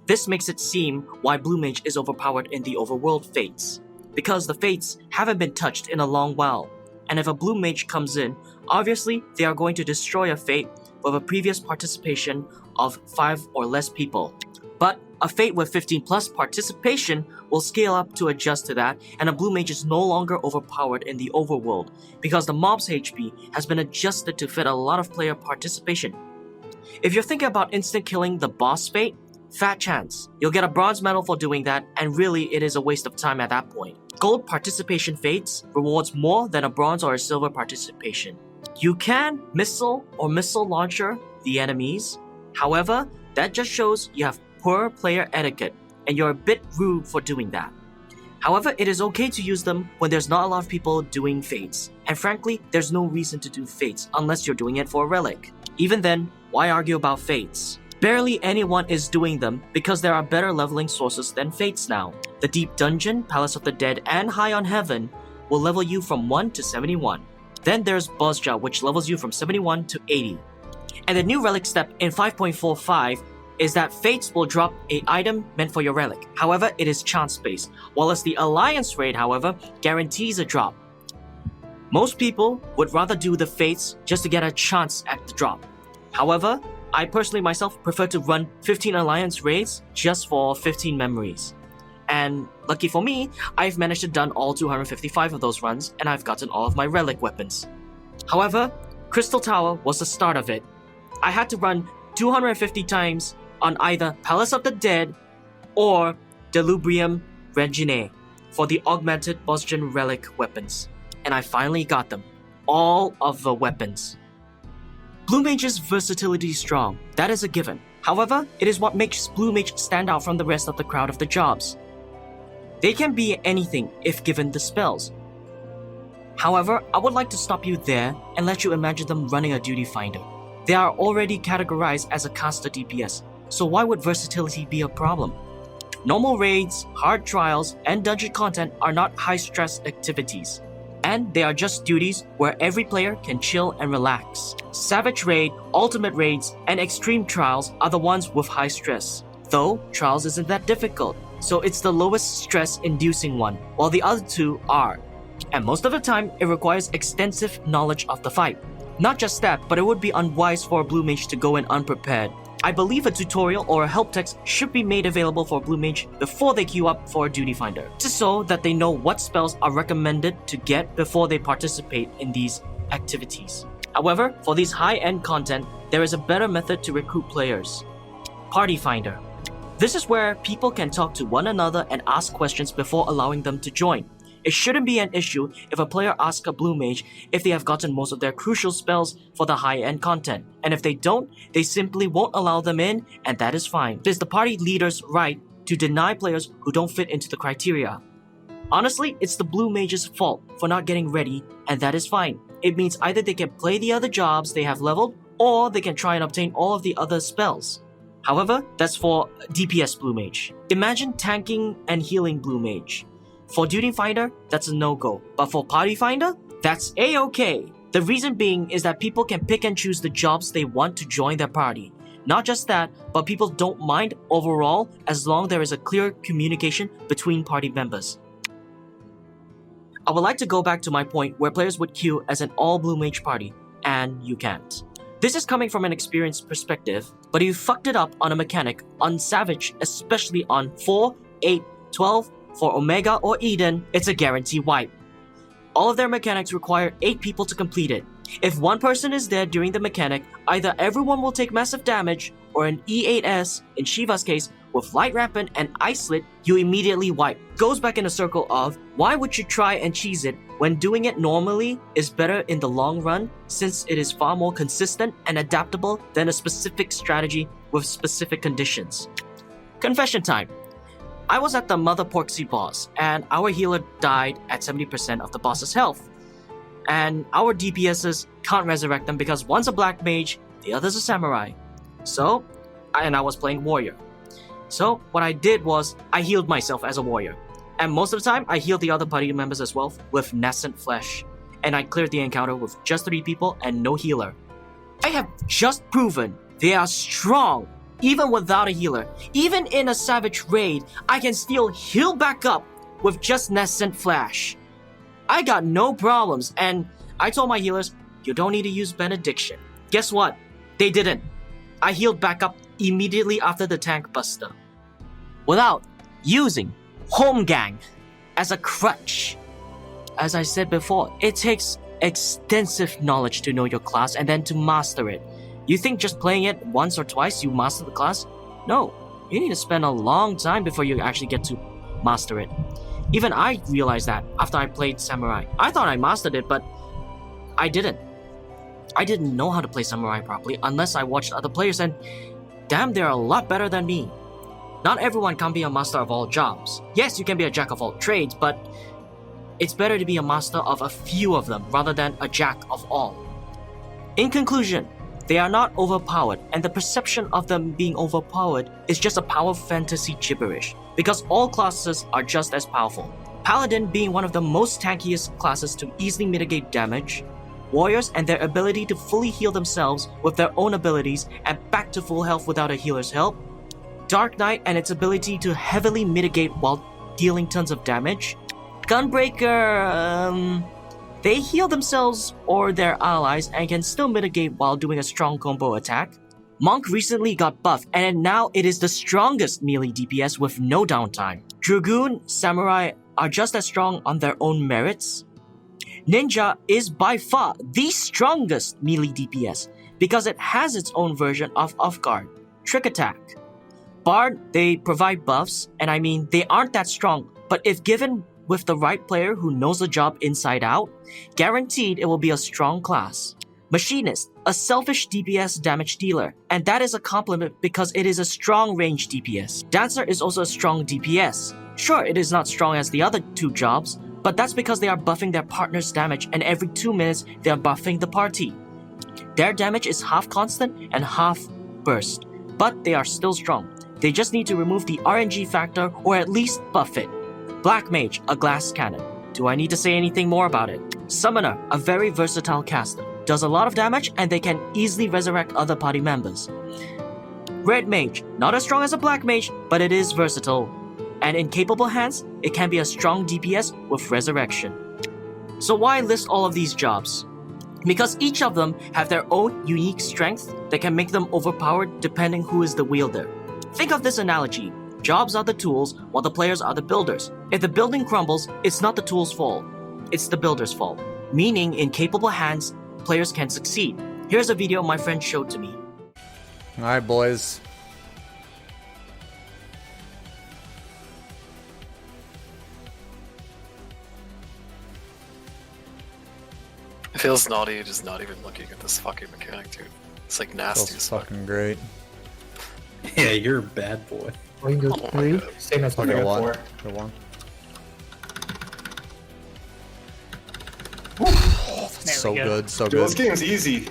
This makes it seem why Blue Mage is overpowered in the overworld fates, because the fates haven't been touched in a long while, and if a Blue Mage comes in, obviously they are going to destroy a fate with a previous participation of 5 or less people. But a fate with 15 plus participation will scale up to adjust to that, and a Blue Mage is no longer overpowered in the overworld because the mob's HP has been adjusted to fit a lot of player participation. If you're thinking about instant killing the boss fate, fat chance. You'll get a bronze medal for doing that, and really it is a waste of time at that point. Gold participation fates rewards more than a bronze or a silver participation. You can missile or missile launcher the enemies, however, that just shows you have poor player etiquette, and you're a bit rude for doing that. However, it is okay to use them when there's not a lot of people doing fates, and frankly, there's no reason to do fates unless you're doing it for a relic. Even then, why argue about fates? Barely anyone is doing them because there are better leveling sources than fates now. The Deep Dungeon, Palace of the Dead, and High on Heaven will level you from 1 to 71. Then there's Bozja, which levels you from 71 to 80. And the new relic step in 5.45 is that fates will drop an item meant for your relic. However, it is chance-based, while as the Alliance raid, however, guarantees a drop. Most people would rather do the fates just to get a chance at the drop. However, I personally myself prefer to run 15 Alliance raids just for 15 memories. And lucky for me, I've managed to done all 255 of those runs, and I've gotten all of my relic weapons. However, Crystal Tower was the start of it. I had to run 250 times on either Palace of the Dead or Delubrium Reginae for the augmented Bosjan relic weapons, and I finally got them. All of the weapons. Blue Mage's versatility is strong, that is a given. However, it is what makes Blue Mage stand out from the rest of the crowd of the jobs. They can be anything if given the spells. However, I would like to stop you there and let you imagine them running a duty finder. They are already categorized as a caster DPS, so why would versatility be a problem? Normal raids, hard trials, and dungeon content are not high-stress activities, and they are just duties where every player can chill and relax. Savage Raid, Ultimate Raids, and Extreme Trials are the ones with high stress. Though, Trials isn't that difficult, so it's the lowest stress-inducing one, while the other two are. And most of the time, it requires extensive knowledge of the fight. Not just that, but it would be unwise for a Blue Mage to go in unprepared. I believe a tutorial or a help text should be made available for Blue Mage before they queue up for a duty finder, just so that they know what spells are recommended to get before they participate in these activities. However, for these high-end content, there is a better method to recruit players. Party Finder. This is where people can talk to one another and ask questions before allowing them to join. It shouldn't be an issue if a player asks a Blue Mage if they have gotten most of their crucial spells for the high-end content, and if they don't, they simply won't allow them in, and that is fine. It is the party leader's right to deny players who don't fit into the criteria. Honestly, it's the Blue Mage's fault for not getting ready, and that is fine. It means either they can play the other jobs they have leveled, or they can try and obtain all of the other spells. However, that's for DPS Blue Mage. Imagine tanking and healing Blue Mage. For Duty Finder, that's a no-go, but for Party Finder, that's a-okay. The reason being is that people can pick and choose the jobs they want to join their party. Not just that, but people don't mind overall as long there is a clear communication between party members. I would like to go back to my point where players would queue as an all-Blue Mage party, and you can't. This is coming from an experienced perspective, but if you fucked it up on a mechanic, on Savage, especially on 4, 8, 12, for Omega or Eden, it's a guarantee wipe. All of their mechanics require 8 people to complete it. If one person is dead during the mechanic, either everyone will take massive damage, or an E8S, in Shiva's case, with Light Rampant and Ice Slit, you immediately wipe. Goes back in a circle of, why would you try and cheese it when doing it normally is better in the long run, since it is far more consistent and adaptable than a specific strategy with specific conditions. Confession time. I was at the Mother Porksy boss, and our healer died at 70% of the boss's health. And our DPSs can't resurrect them because one's a black mage, the other's a samurai. I was playing warrior. So what I did was, I healed myself as a warrior. And most of the time, I healed the other party members as well with Nascent Flesh. And I cleared the encounter with just 3 people and no healer. I have just proven they are strong, even without a healer. Even in a savage raid, I can still heal back up with just Nascent Flash. I got no problems, and I told my healers, you don't need to use Benediction. Guess what? They didn't. I healed back up immediately after the tank buster, without using Home Gang as a crutch. As I said before, it takes extensive knowledge to know your class and then to master it. You think just playing it once or twice you master the class? No, you need to spend a long time before you actually get to master it. Even I realized that after I played Samurai. I thought I mastered it, but I didn't. I didn't know how to play Samurai properly unless I watched other players, and damn, they're a lot better than me. Not everyone can be a master of all jobs. Yes, you can be a jack of all trades, but it's better to be a master of a few of them rather than a jack of all. In conclusion, they are not overpowered, and the perception of them being overpowered is just a power fantasy gibberish, because all classes are just as powerful. Paladin being one of the most tankiest classes to easily mitigate damage, warriors and their ability to fully heal themselves with their own abilities and back to full health without a healer's help, Dark Knight and its ability to heavily mitigate while dealing tons of damage, Gunbreaker, they heal themselves or their allies and can still mitigate while doing a strong combo attack. Monk recently got buffed, and now it is the strongest melee DPS with no downtime. Dragoon, Samurai are just as strong on their own merits. Ninja is by far the strongest melee DPS because it has its own version of off-guard, Trick Attack. Bard, they provide buffs, and I mean, they aren't that strong, but if given with the right player who knows the job inside out, guaranteed it will be a strong class. Machinist, a selfish DPS damage dealer, and that is a compliment because it is a strong range DPS. Dancer is also a strong DPS. Sure, it is not strong as the other 2 jobs, but that's because they are buffing their partner's damage, and every 2 minutes they are buffing the party. Their damage is half constant and half burst, but they are still strong. They just need to remove the RNG factor or at least buff it. Black Mage, a glass cannon. Do I need to say anything more about it? Summoner, a very versatile caster. Does a lot of damage and they can easily resurrect other party members. Red Mage, not as strong as a Black Mage, but it is versatile. And in capable hands, it can be a strong DPS with resurrection. So why list all of these jobs? Because each of them have their own unique strength that can make them overpowered depending who is the wielder. Think of this analogy. Jobs are the tools while the players are the builders. If the building crumbles, it's not the tool's fault. It's the builder's fault. Meaning in capable hands, players can succeed. Here's a video my friend showed to me. Alright, boys. It feels naughty just not even looking at this fucking mechanic, dude. It's like nasty Feels as fuck. fucking great. Yeah, you're a bad boy. We can go Oh my 3. God. Same as we Go got 1. 4. Go 1. So good, so Dude, this good. game's easy.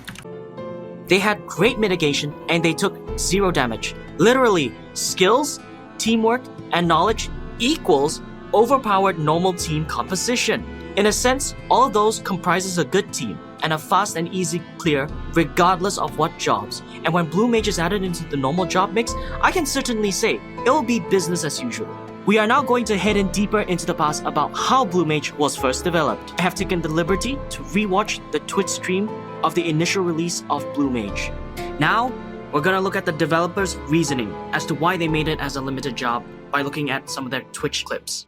They had great mitigation and they took 0 damage. Literally, skills, teamwork, and knowledge equals overpowered normal team composition. In a sense, all of those comprises a good team and a fast and easy clear regardless of what jobs. And when Blue Mage is added into the normal job mix, I can certainly say it will be business as usual. We are now going to head in deeper into the past about how Blue Mage was first developed. I have taken the liberty to rewatch the Twitch stream of the initial release of Blue Mage. Now, we're gonna look at the developers' reasoning as to why they made it as a limited job by looking at some of their Twitch clips.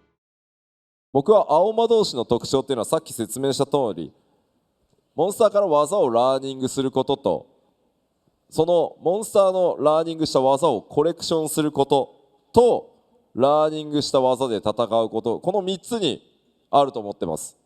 僕は青魔導士の特徴っていうのはさっき説明した通り、モンスターから技をラーニングすることと、そのモンスターのラーニングした技をコレクションすることと、ラーニングした技で戦うこと、この3つにあると思ってます。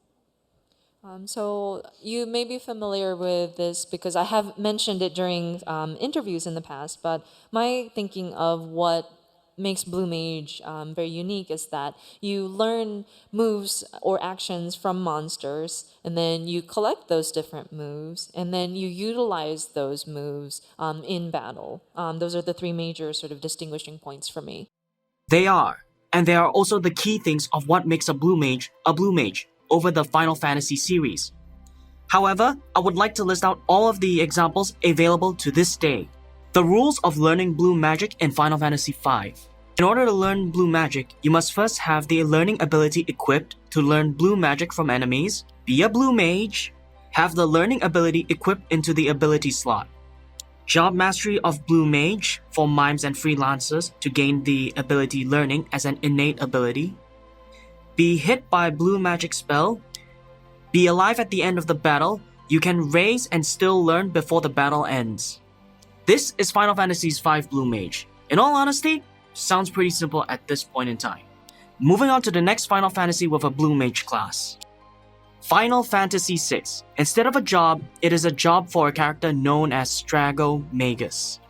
So you may be familiar with this because I have mentioned it during interviews in the past, but my thinking of what makes Blue Mage very unique is that you learn moves or actions from monsters, and then you collect those different moves, and then you utilize those moves in battle. Those are the three major sort of distinguishing points for me. They are, and they are also the key things of what makes a Blue Mage over the Final Fantasy series. However, I would like to list out all of the examples available to this day. The rules of learning Blue Magic in Final Fantasy V. In order to learn Blue Magic, you must first have the learning ability equipped to learn Blue Magic from enemies, be a Blue Mage, have the learning ability equipped into the ability slot. Job mastery of Blue Mage for mimes and freelancers to gain the ability learning as an innate ability. Be hit by a Blue Magic spell. Be alive at the end of the battle. You can raise and still learn before the battle ends. This is Final Fantasy V Blue Mage. In all honesty, sounds pretty simple at this point in time. Moving on to the next Final Fantasy with a Blue Mage class. Final Fantasy VI. Instead of a job, it is a job for a character known as Strago Magus.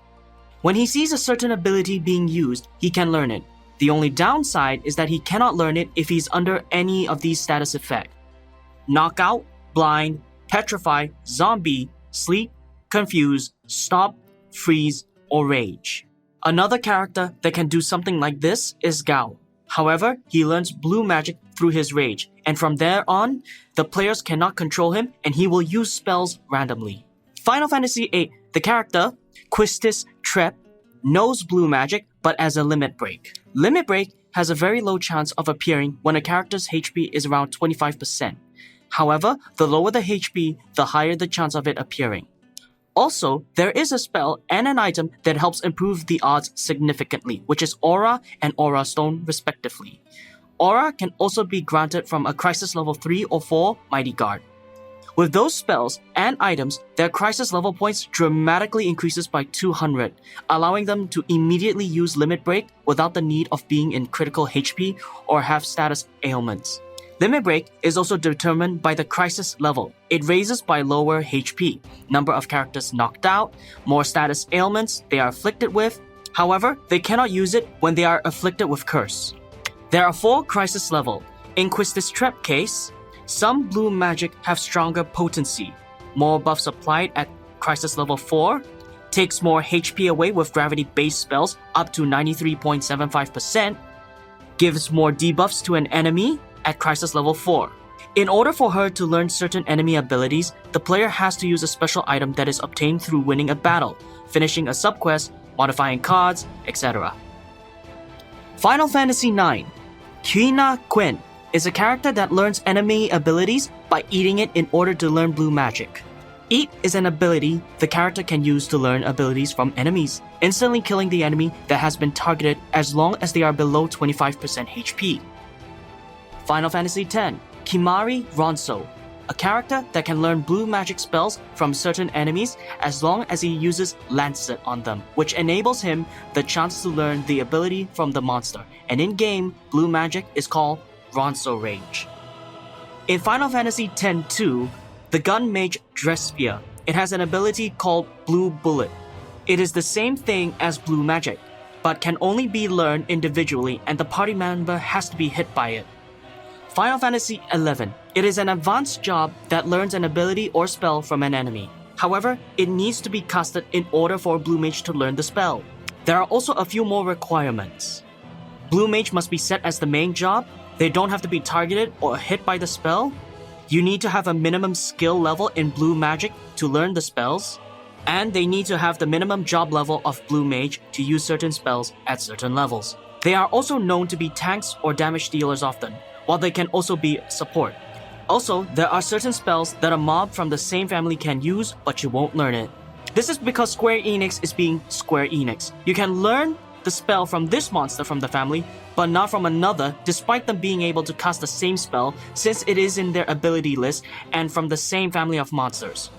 When he sees a certain ability being used, he can learn it. The only downside is that he cannot learn it if he's under any of these status effects: knockout, blind, petrify, zombie, sleep, confuse, stop, freeze, or rage. Another character that can do something like this is Gao. However, he learns Blue Magic through his rage, and from there on, the players cannot control him and he will use spells randomly. Final Fantasy VIII, the character, Quistis Trep, knows Blue Magic but as a limit break. Limit break has a very low chance of appearing when a character's HP is around 25%. However, the lower the HP, the higher the chance of it appearing. Also, there is a spell and an item that helps improve the odds significantly, which is Aura and Aura Stone respectively. Aura can also be granted from a Crisis level 3 or 4 Mighty Guard. With those spells and items, their Crisis level points dramatically increases by 200, allowing them to immediately use Limit Break without the need of being in critical HP or have status ailments. Limit Break is also determined by the Crisis level. It raises by lower HP, number of characters knocked out, more status ailments they are afflicted with. However, they cannot use it when they are afflicted with Curse. There are 4 Crisis level. In Quistis Trep case, some Blue Magic have stronger potency. More buffs applied at Crisis level 4, takes more HP away with gravity-based spells up to 93.75%, gives more debuffs to an enemy at Crisis level 4. In order for her to learn certain enemy abilities, the player has to use a special item that is obtained through winning a battle, finishing a subquest, modifying cards, etc. Final Fantasy IX. Quina Quinn is a character that learns enemy abilities by eating it in order to learn Blue Magic. Eat is an ability the character can use to learn abilities from enemies, instantly killing the enemy that has been targeted as long as they are below 25% HP. Final Fantasy X. Kimari Ronso, a character that can learn Blue Magic spells from certain enemies as long as he uses Lancet on them, which enables him the chance to learn the ability from the monster, and in-game, Blue Magic is called Ronso Rage. In Final Fantasy X-2, the gun mage Drespia, it has an ability called Blue Bullet. It is the same thing as Blue Magic, but can only be learned individually and the party member has to be hit by it. Final Fantasy XI. It is an advanced job that learns an ability or spell from an enemy. However, it needs to be casted in order for a Blue Mage to learn the spell. There are also a few more requirements. Blue Mage must be set as the main job. They don't have to be targeted or hit by the spell. You need to have a minimum skill level in Blue Magic to learn the spells. And they need to have the minimum job level of Blue Mage to use certain spells at certain levels. They are also known to be tanks or damage dealers often, while they can also be support. Also, there are certain spells that a mob from the same family can use, but you won't learn it. This is because Square Enix is being Square Enix. You can learn the spell from this monster from the family, but not from another, despite them being able to cast the same spell since it is in their ability list and from the same family of monsters.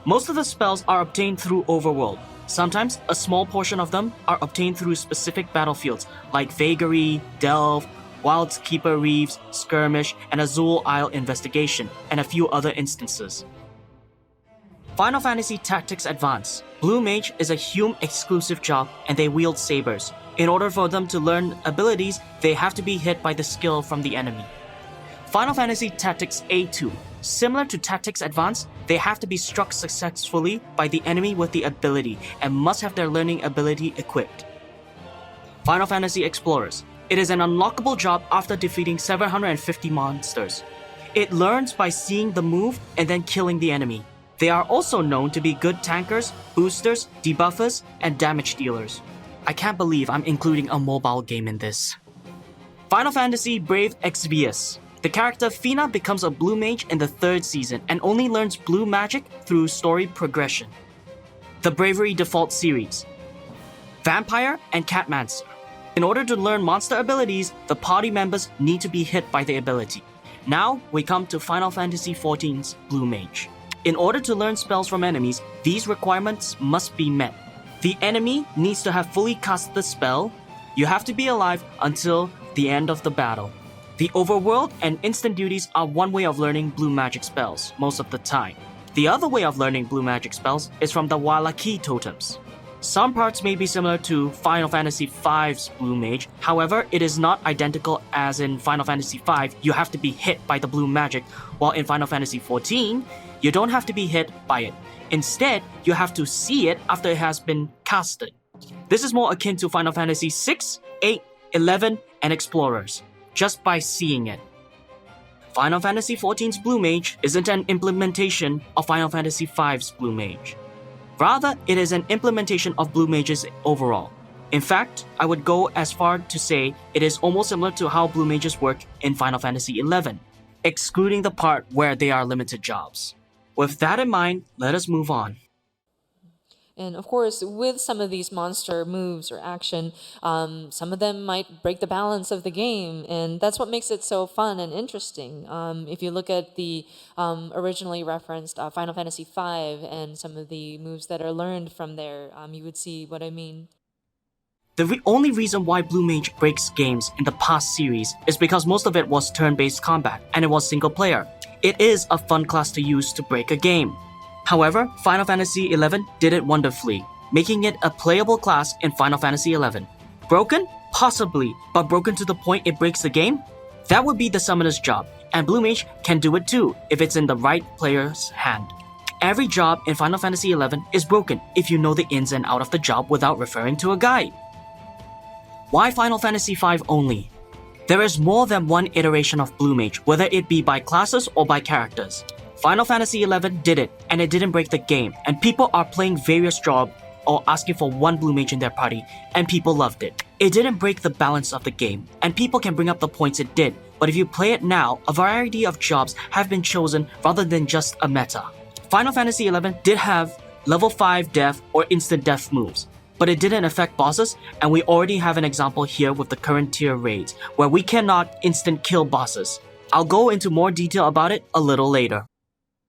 Most of the spells are obtained through Overworld. Sometimes, a small portion of them are obtained through specific battlefields like Vagary, Delve, Wildkeeper Reefs, Skirmish, and Azul Isle Investigation, and a few other instances. Final Fantasy Tactics Advance. Blue Mage is a Hume exclusive job and they wield sabers. In order for them to learn abilities, they have to be hit by the skill from the enemy. Final Fantasy Tactics A2. Similar to Tactics Advance, they have to be struck successfully by the enemy with the ability and must have their learning ability equipped. Final Fantasy Explorers. It is an unlockable job after defeating 750 monsters. It learns by seeing the move and then killing the enemy. They are also known to be good tankers, boosters, debuffers, and damage dealers. I can't believe I'm including a mobile game in this. Final Fantasy Brave Exvius. The character Fina becomes a blue mage in the 3rd season and only learns blue magic through story progression. The Bravery Default Series. Vampire and Catmancer. In order to learn monster abilities, the party members need to be hit by the ability. Now we come to Final Fantasy XIV's Blue Mage. In order to learn spells from enemies, these requirements must be met. The enemy needs to have fully cast the spell. You have to be alive until the end of the battle. The overworld and instant duties are one way of learning blue magic spells most of the time. The other way of learning blue magic spells is from the Wallaki totems. Some parts may be similar to Final Fantasy V's Blue Mage, however, it is not identical as in Final Fantasy V, you have to be hit by the blue magic, while in Final Fantasy XIV, you don't have to be hit by it. Instead, you have to see it after it has been casted. This is more akin to Final Fantasy VI, VIII, XI, and Explorers, just by seeing it. Final Fantasy XIV's Blue Mage isn't an implementation of Final Fantasy V's Blue Mage. Rather, it is an implementation of Blue Mages overall. In fact, I would go as far to say it is almost similar to how Blue Mages work in Final Fantasy XI, excluding the part where they are limited jobs. With that in mind, let us move on. And of course, with some of these monster moves or action, some of them might break the balance of the game, and that's what makes it so fun and interesting. If you look at the originally referenced Final Fantasy V and some of the moves that are learned from there, you would see what I mean. The only reason why Blue Mage breaks games in the past series is because most of it was turn-based combat, and it was single player. It is a fun class to use to break a game. However, Final Fantasy XI did it wonderfully, making it a playable class in Final Fantasy XI. Broken? Possibly, but broken to the point it breaks the game? That would be the summoner's job, and Blue Mage can do it too if it's in the right player's hand. Every job in Final Fantasy XI is broken if you know the ins and out of the job without referring to a guide. Why Final Fantasy V only? There is more than one iteration of Blue Mage, whether it be by classes or by characters. Final Fantasy XI did it, and it didn't break the game, and people are playing various jobs or asking for one Blue Mage in their party, and people loved it. It didn't break the balance of the game, and people can bring up the points it did, but if you play it now, a variety of jobs have been chosen rather than just a meta. Final Fantasy XI did have level 5 death or instant death moves, but it didn't affect bosses, and we already have an example here with the current tier raids, where we cannot instant kill bosses. I'll go into more detail about it a little later.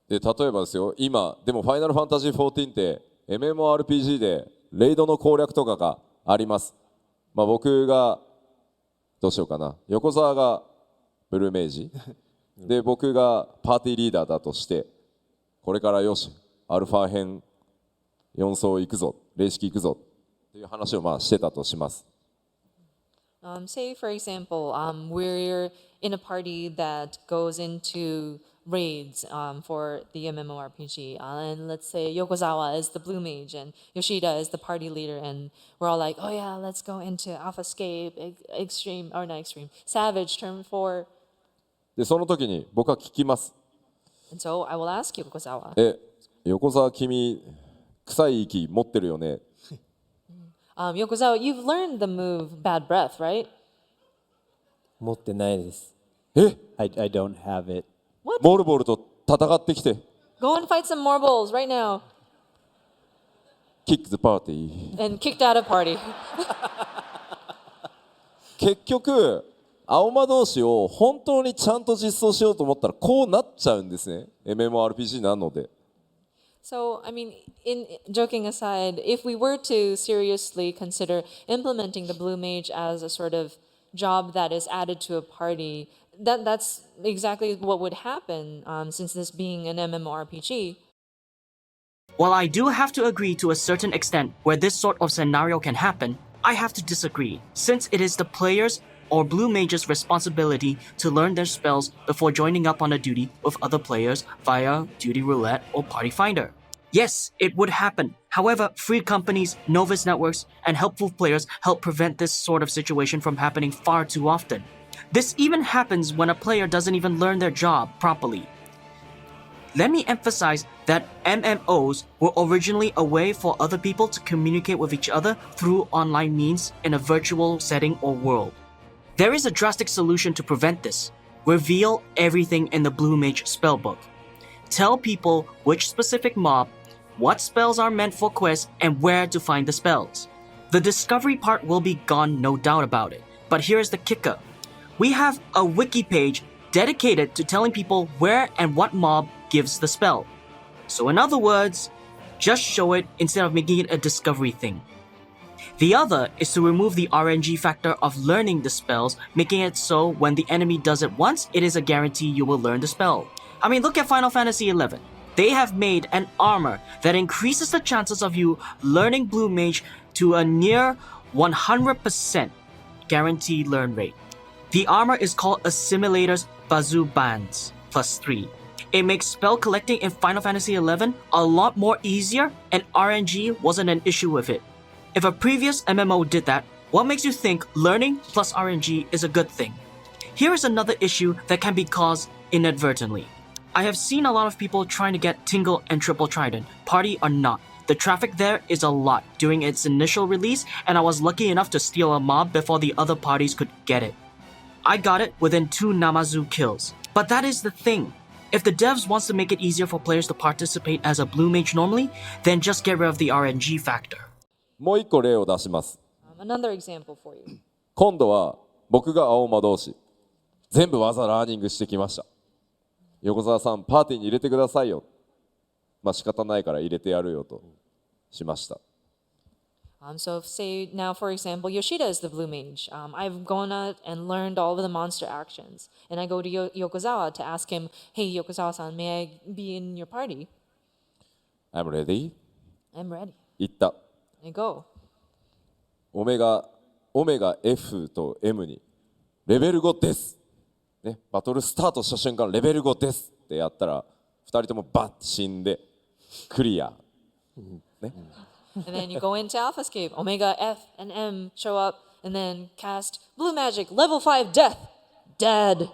で例えばですよ、今でもファイナルファンタジー14って MMORPG でレイドの攻略とかがあります。まあ僕がどうしようかな、横澤がブルーメイジで僕がパーティーリーダーだとして、これからよしアルファ編4層行くぞ、霊式行くぞっていう話をまあしてたとします。Say, for example, we're in a party that goes into raids for the MMORPG. And let's say Yokozawa is the blue mage and Yoshida is the party leader. And we're all like, oh yeah, let's go into FFXIV, extreme, or not extreme, Savage, turn 4. で、その時に僕は聞きます。And so I will ask Yokozawa. 横澤君、臭い息持ってるよね。Yokozawa, you've learned the move Bad Breath, right? 持ってないです。I don't have it. What? ボルボルと戦ってきて。Go and fight some marbles right now. Kick the party. And kicked out of party. 結局青魔同士を本当にちゃんと実装しようと思ったらこうなっちゃうんですね。 MMORPG なので。 So, I mean, in joking aside, if we were to seriously consider implementing the Blue Mage as a sort of job that is added to a party, that's exactly what would happen, since this being an MMORPG. While I do have to agree to a certain extent where this sort of scenario can happen, I have to disagree, since it is the players or Blue Mage's responsibility to learn their spells before joining up on a duty with other players via Duty Roulette or Party Finder. Yes, it would happen. However, free companies, novice networks, and helpful players help prevent this sort of situation from happening far too often. This even happens when a player doesn't even learn their job properly. Let me emphasize that MMOs were originally a way for other people to communicate with each other through online means in a virtual setting or world. There is a drastic solution to prevent this. Reveal everything in the Blue Mage spellbook. Tell people which specific mob, what spells are meant for quests, and where to find the spells. The discovery part will be gone, no doubt about it. But here's the kicker. We have a wiki page dedicated to telling people where and what mob gives the spell. So in other words, just show it instead of making it a discovery thing. The other is to remove the RNG factor of learning the spells, making it so when the enemy does it once, it is a guarantee you will learn the spell. I mean, look at Final Fantasy XI. They have made an armor that increases the chances of you learning Blue Mage to a near 100% guaranteed learn rate. The armor is called Assimilator's Bazoo Bands +3. It makes spell collecting in Final Fantasy XI a lot more easier, and RNG wasn't an issue with it. If a previous MMO did that, what makes you think learning plus RNG is a good thing? Here is another issue that can be caused inadvertently. I have seen a lot of people trying to get Tingle and Triple Trident, party or not. The traffic there is a lot during its initial release, and I was lucky enough to steal a mob before the other parties could get it. I got it within 2 Namazu kills. But that is the thing. If the devs wants to make it easier for players to participate as a Blue Mage normally, then just get rid of the RNG factor. もう一個例を出します。 Another example for you. 今度は僕が青魔同士全部技ラーニングしてきました。横澤さんパーティーに入れてくださいよ。まあ仕方ないから入れてやるよとしました。So if, say now, for example, Yoshida is the Blue Mage. I've gone out and learned all of the monster actions. And I go to Yokozawa to ask him, hey, Yokozawa-san, may I be in your party? I'm ready. I'm ready. 行った。I go. オメガ F と M にレベル5です。ね、バトルスタートした瞬間レベル5ですってやったら2人ともバッて死んでクリア。ね。And then you go into Alphascape. Omega F and M show up, and then cast Blue Magic, level 5 death. Dead.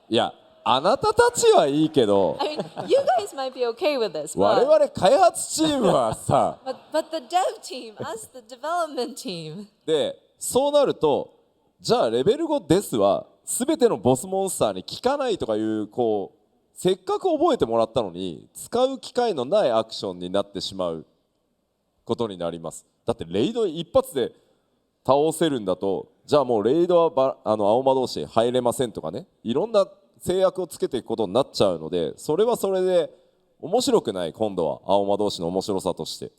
いや、あなたたちはいいけど、 I mean, you guys might be okay with this, 我 but, 々開発チームはさ、 but the dev team, us, the development team. で、そうなると、じゃあレベル5ですは全てのボスモンスターに効かないとかいうこうせっかく覚えてもらったのに使う機会のないアクションになってしまうことになります。だってレイド一発で倒せるんだと、じゃあもうレイドは青魔同士入れませんとかね、いろんな制約をつけていくことになっちゃうので、それはそれで面白くない。今度は青魔同士の面白さとして。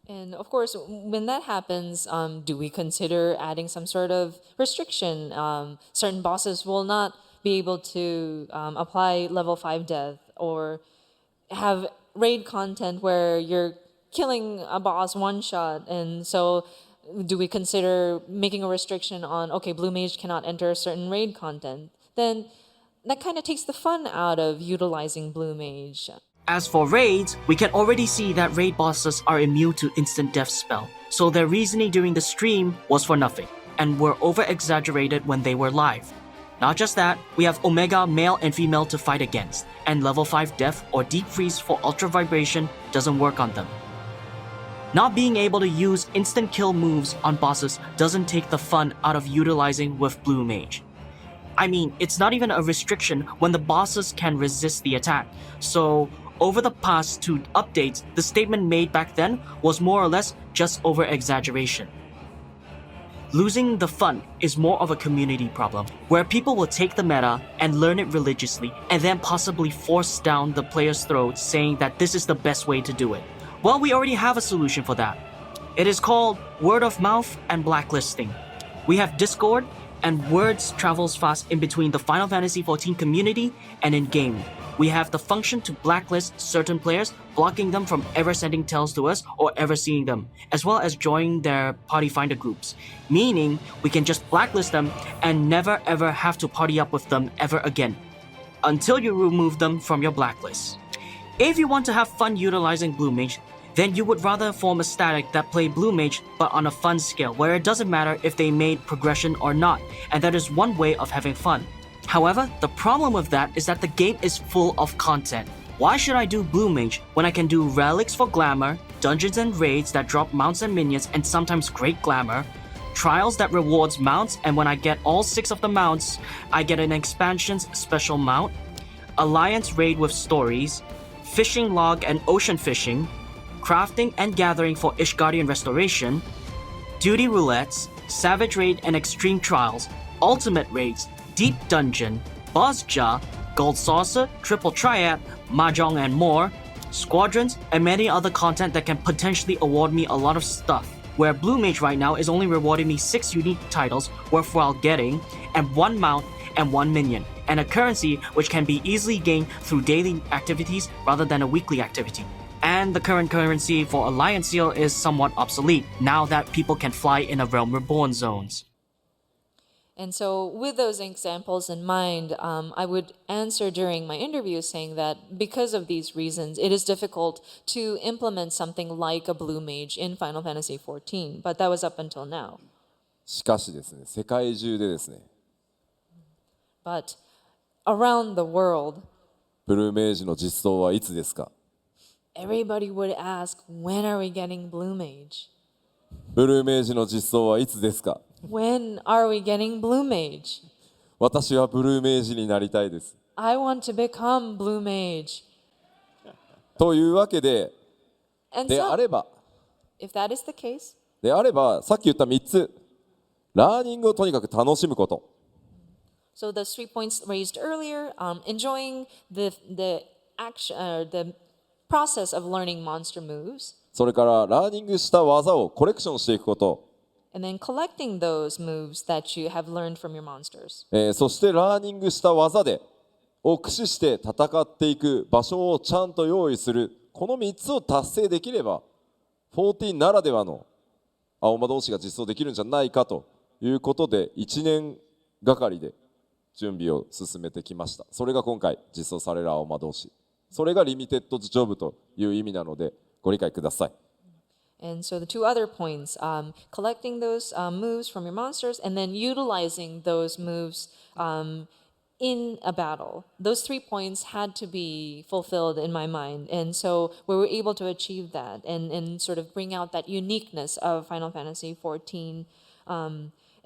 And of course, when that happens, do we consider adding some sort of restriction? Certain bosses will not be able to apply level 5 death, or have raid content where you're killing a boss one shot. And so do we consider making a restriction on, okay, Blue Mage cannot enter certain raid content? Then that kind of takes the fun out of utilizing Blue Mage. As for raids, we can already see that raid bosses are immune to instant death spell, so their reasoning during the stream was for nothing, and were over-exaggerated when they were live. Not just that, we have Omega male and female to fight against, and level 5 death or deep freeze for ultra vibration doesn't work on them. Not being able to use instant kill moves on bosses doesn't take the fun out of utilizing with Blue Mage. I mean, it's not even a restriction when the bosses can resist the attack, so over the past 2 updates, the statement made back then was more or less just over-exaggeration. Losing the fun is more of a community problem, where people will take the meta and learn it religiously and then possibly force down the player's throats saying that this is the best way to do it. Well, we already have a solution for that. It is called word of mouth and blacklisting. We have Discord, and words travels fast in between the Final Fantasy XIV community and in-game. We have the function to blacklist certain players, blocking them from ever sending tells to us or ever seeing them, as well as joining their party finder groups. Meaning, we can just blacklist them and never ever have to party up with them ever again, until you remove them from your blacklist. If you want to have fun utilizing Blue Mage, then you would rather form a static that play Blue Mage but on a fun scale, where it doesn't matter if they made progression or not, and that is one way of having fun. However, the problem with that is that the game is full of content. Why should I do Blue Mage when I can do relics for glamour, dungeons and raids that drop mounts and minions and sometimes great glamour, trials that rewards mounts, and when I get all 6 of the mounts, I get an expansion's special mount, alliance raid with stories, fishing log and ocean fishing, crafting and gathering for Ishgardian restoration, duty roulettes, savage raid and extreme trials, ultimate raids, deep dungeon, boss jaw, gold saucer, triple triad, mahjong and more, squadrons, and many other content that can potentially award me a lot of stuff. Where Blue Mage right now is only rewarding me 6 unique titles worthwhile getting, and 1 mount and 1 minion, and a currency which can be easily gained through daily activities rather than a weekly activity. And the current currency for Alliance Seal is somewhat obsolete now that people can fly in a Realm Reborn zones. And so, with those examples in mind, I would answer during my interview saying that because of these reasons, it is difficult to implement something like a Blue Mage in Final Fantasy XIV, but that was up until now. しかしですね、世界中でですね、 But around the world, ブルーメイジの実装はいつですか？ everybody would ask, when are we getting Blue Mage? ブルーメイジの実装はいつですか？ When are we getting Blue Mage? 私はブルーメイジになりたいです。 I want to become Blue Mage. というわけで、 And であ so, れば、 if that is the case, さっき言った3つ、ラーニングをとにかく楽しむこと。 so the 3 points raised earlier, enjoying the action, the process of learning monster moves, それからラーニングした技をコレクションしていくこと。 and then collecting those moves that you have learned from your monsters. そしてラーニングした技を駆使して戦っていく場所をちゃんと用意する。この3つを達成できれば、14ならではの青魔同士が実装できるんじゃないかということで、1年がかりで準備を進めてきました。それが今回実装される青魔同士。それがリミテッドジョブという意味なので、ご理解ください。And so the 2 other points, collecting those moves from your monsters and then utilizing those moves in a battle. Those 3 points had to be fulfilled in my mind. And so we were able to achieve that and sort of bring out that uniqueness of Final Fantasy XIV.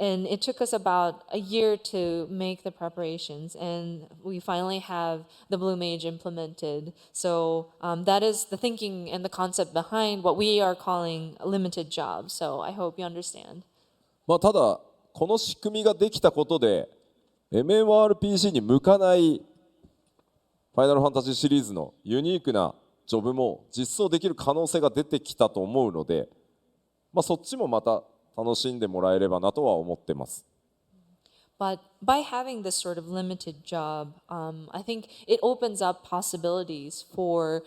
And it took us about a year to make the preparations, and we finally have the Blue Mage implemented. So that is the thinking and the concept behind what we are calling limited jobs. So I hope you understand. ただこの仕組みができたことで MMORPG に向かないファイナルファンタジーシリーズのユニークなジョブも実装できる可能性が出てきたと思うので、そっちもまた楽しんでもらえればなとは思ってます。But by having this sort of limited job, I think it opens up possibilities for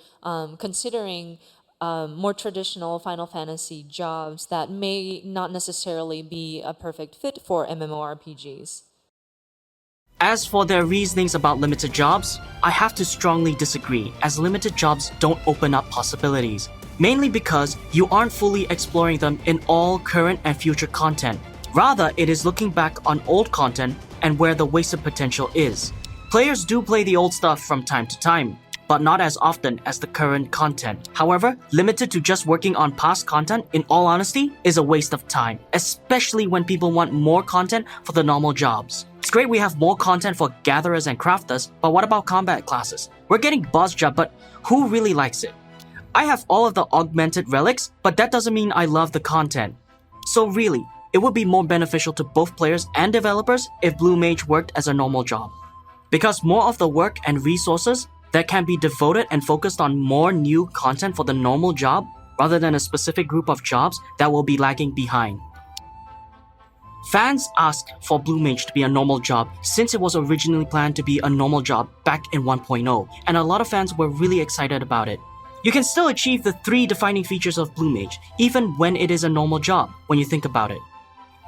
considering more traditional Final Fantasy jobs that may not necessarily be a perfect fit for MMORPGs. As for their reasonings about limited jobs, I have to strongly disagree, as limited jobs don't open up possibilities. Mainly because you aren't fully exploring them in all current and future content. Rather, it is looking back on old content and where the wasted potential is. Players do play the old stuff from time to time, but not as often as the current content. However, limited to just working on past content, in all honesty, is a waste of time, especially when people want more content for the normal jobs. It's great we have more content for gatherers and crafters, but what about combat classes? We're getting boss job, but who really likes it? I have all of the augmented relics, but that doesn't mean I love the content. So really, it would be more beneficial to both players and developers if Blue Mage worked as a normal job. Because more of the work and resources that can be devoted and focused on more new content for the normal job rather than a specific group of jobs that will be lagging behind. Fans asked for Blue Mage to be a normal job since it was originally planned to be a normal job back in 1.0, and a lot of fans were really excited about it. You can still achieve the 3 defining features of Blue Mage, even when it is a normal job, when you think about it.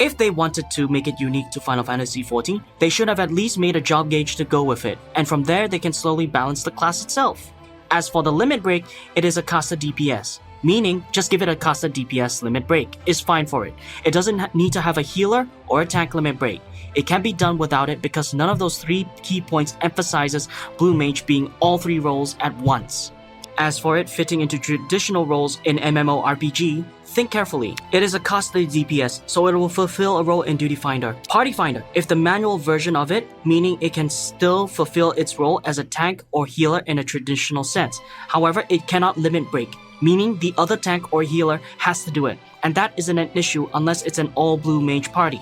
If they wanted to make it unique to Final Fantasy XIV, they should have at least made a job gauge to go with it, and from there they can slowly balance the class itself. As for the limit break, it is a caster DPS, meaning just give it a caster DPS limit break is fine for it. It doesn't need to have a healer or a tank limit break. It can be done without it because none of those 3 key points emphasizes Blue Mage being all 3 roles at once. As for it fitting into traditional roles in MMORPG, think carefully. It is a costly DPS, so it will fulfill a role in Duty Finder. Party Finder, if the manual version of it, meaning it can still fulfill its role as a tank or healer in a traditional sense. However, it cannot limit break, meaning the other tank or healer has to do it, and that isn't an issue unless it's an all Blue Mage party.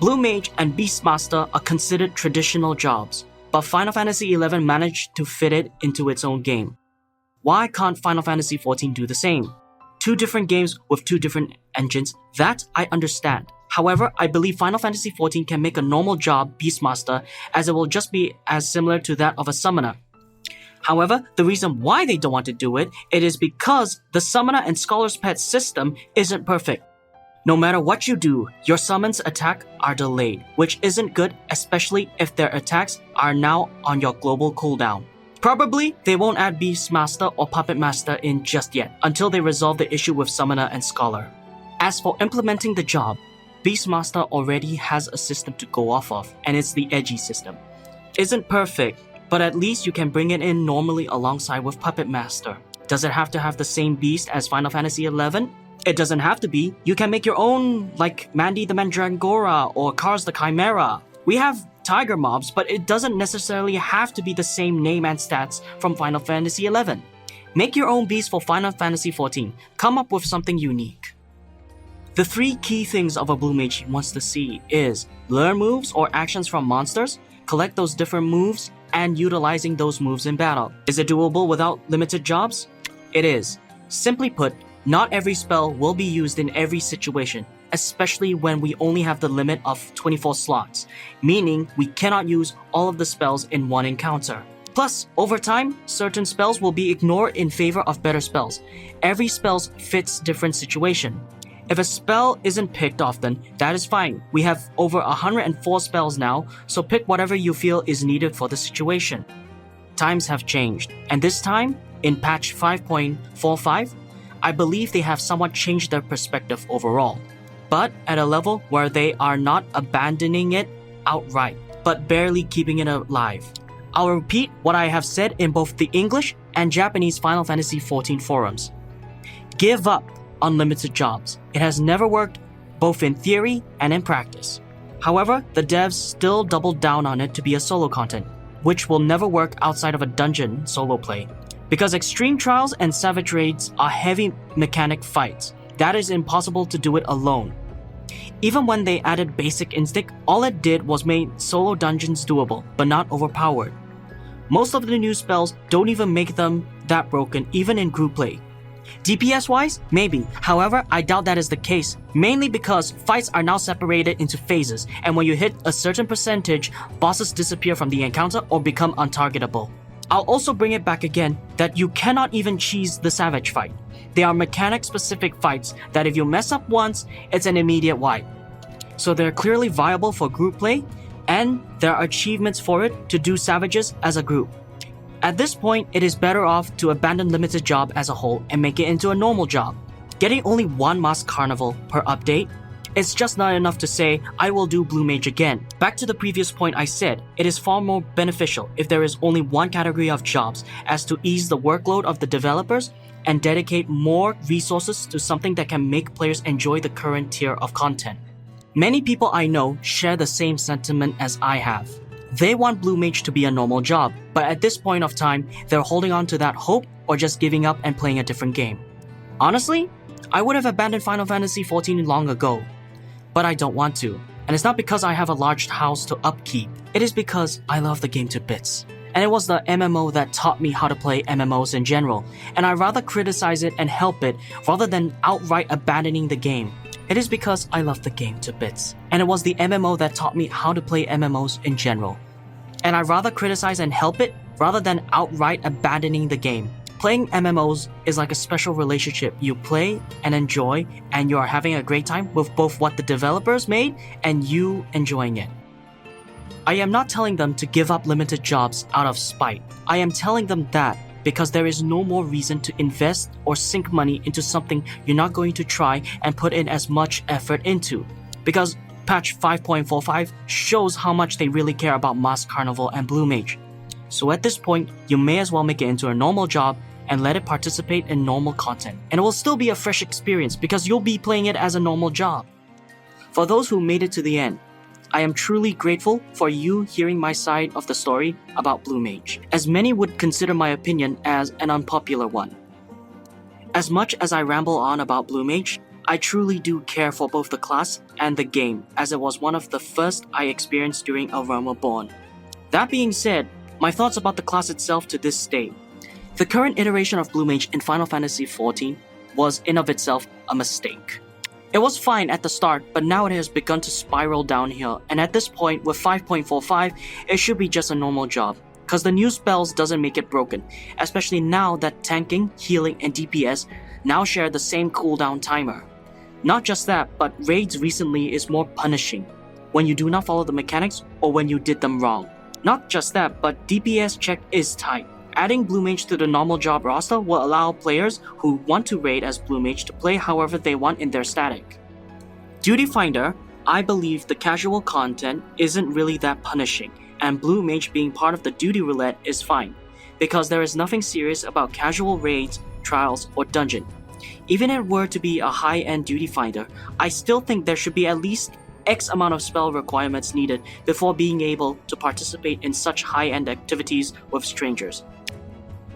Blue Mage and Beastmaster are considered traditional jobs, but Final Fantasy XI managed to fit it into its own game. Why can't Final Fantasy XIV do the same? 2 different games with 2 different engines, that I understand. However, I believe Final Fantasy XIV can make a normal job Beastmaster, as it will just be as similar to that of a summoner. However, the reason why they don't want to do it is because the summoner and scholar's pet system isn't perfect. No matter what you do, your summons attack are delayed, which isn't good, especially if their attacks are now on your global cooldown. Probably, they won't add Beastmaster or Puppet Master in just yet, until they resolve the issue with Summoner and Scholar. As for implementing the job, Beastmaster already has a system to go off of, and it's the edgy system. Isn't perfect, but at least you can bring it in normally alongside with Puppet Master. Does it have to have the same beast as Final Fantasy XI? It doesn't have to be. You can make your own, like Mandy the Mandragora or Kars the Chimera. We have tiger mobs, but it doesn't necessarily have to be the same name and stats from Final Fantasy XI. Make your own beast for Final Fantasy XIV. Come up with something unique. The 3 key things of a Blue Mage wants to see is learn moves or actions from monsters, collect those different moves, and utilizing those moves in battle. Is it doable without limited jobs? It is. Simply put, not every spell will be used in every situation, especially when we only have the limit of 24 slots, meaning we cannot use all of the spells in one encounter. Plus, over time, certain spells will be ignored in favor of better spells. Every spell fits different situation. If a spell isn't picked often, that is fine. We have over 104 spells now, so pick whatever you feel is needed for the situation. Times have changed, and this time, in patch 5.45, I believe they have somewhat changed their perspective overall, but at a level where they are not abandoning it outright, but barely keeping it alive. I'll repeat what I have said in both the English and Japanese Final Fantasy XIV forums. Give up unlimited jobs. It has never worked, both in theory and in practice. However, the devs still doubled down on it to be a solo content, which will never work outside of a dungeon solo play. Because extreme trials and savage raids are heavy mechanic fights, that is impossible to do it alone. Even when they added basic instinct, all it did was make solo dungeons doable, but not overpowered. Most of the new spells don't even make them that broken even in group play. DPS wise, maybe. However, I doubt that is the case, mainly because fights are now separated into phases, and when you hit a certain percentage, bosses disappear from the encounter or become untargetable. I'll also bring it back again that you cannot even cheese the savage fight. They are mechanic specific fights that if you mess up once, it's an immediate wipe. So they're clearly viable for group play, and there are achievements for it to do savages as a group. At this point, it is better off to abandon limited job as a whole and make it into a normal job. Getting only 1 mask Carnival per update, it's just not enough to say, I will do Blue Mage again. Back to the previous point I said, it is far more beneficial if there is only one category of jobs as to ease the workload of the developers and dedicate more resources to something that can make players enjoy the current tier of content. Many people I know share the same sentiment as I have. They want Blue Mage to be a normal job, but at this point of time, they're holding on to that hope or just giving up and playing a different game. Honestly, I would have abandoned Final Fantasy XIV long ago. but I don't want to. And it's not because I have a large house to upkeep. It is because I love the game to bits. And it was the MMO that taught me how to play MMOs in general, and I rather criticize it and help it rather than outright abandoning the game. It is because I love the game to bits, and it was the MMO that taught me how to play MMOs in general. And I rather criticize and help it rather than outright abandoning the game. Playing MMOs is like a special relationship. You play and enjoy, and you are having a great time with both what the developers made and you enjoying it. I am not telling them to give up limited jobs out of spite. I am telling them that because there is no more reason to invest or sink money into something you're not going to try and put in as much effort into. Because patch 5.45 shows how much they really care about Mask Carnival and Blue Mage. So at this point, you may as well make it into a normal job and let it participate in normal content. And it will still be a fresh experience because you'll be playing it as a normal job. For those who made it to the end, I am truly grateful for you hearing my side of the story about Blue Mage, as many would consider my opinion as an unpopular one. As much as I ramble on about Blue Mage, I truly do care for both the class and the game, as it was one of the first I experienced during A Realm Reborn. That being said, my thoughts about the class itself to this day. The current iteration of Blue Mage in Final Fantasy XIV was in of itself a mistake. It was fine at the start, but now it has begun to spiral downhill, and at this point, with 5.45, it should be just a normal job, cause the new spells doesn't make it broken, especially now that tanking, healing, and DPS now share the same cooldown timer. Not just that, but raids recently is more punishing, when you do not follow the mechanics or when you did them wrong. Not just that, but DPS check is tight. Adding Blue Mage to the normal job roster will allow players who want to raid as Blue Mage to play however they want in their static. Duty Finder, I believe the casual content isn't really that punishing, and Blue Mage being part of the duty roulette is fine, because there is nothing serious about casual raids, trials, or dungeon. Even if it were to be a high-end Duty Finder, I still think there should be at least X amount of spell requirements needed before being able to participate in such high-end activities with strangers.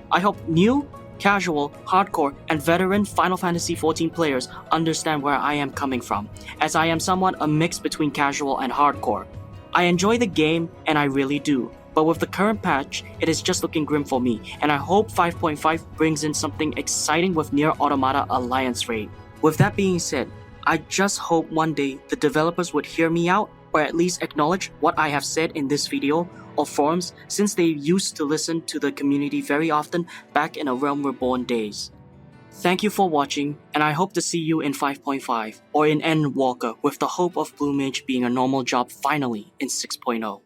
I hope new, casual, hardcore, and veteran Final Fantasy XIV players understand where I am coming from, as I am somewhat a mix between casual and hardcore. I enjoy the game, and I really do, but with the current patch, it is just looking grim for me, and I hope 5.5 brings in something exciting with Nier Automata Alliance raid. With that being said, I just hope one day the developers would hear me out, or at least acknowledge what I have said in this video or forums, since they used to listen to the community very often back in A Realm Reborn days. Thank you for watching, and I hope to see you in 5.5 or in Endwalker with the hope of Blue Mage being a normal job finally in 6.0.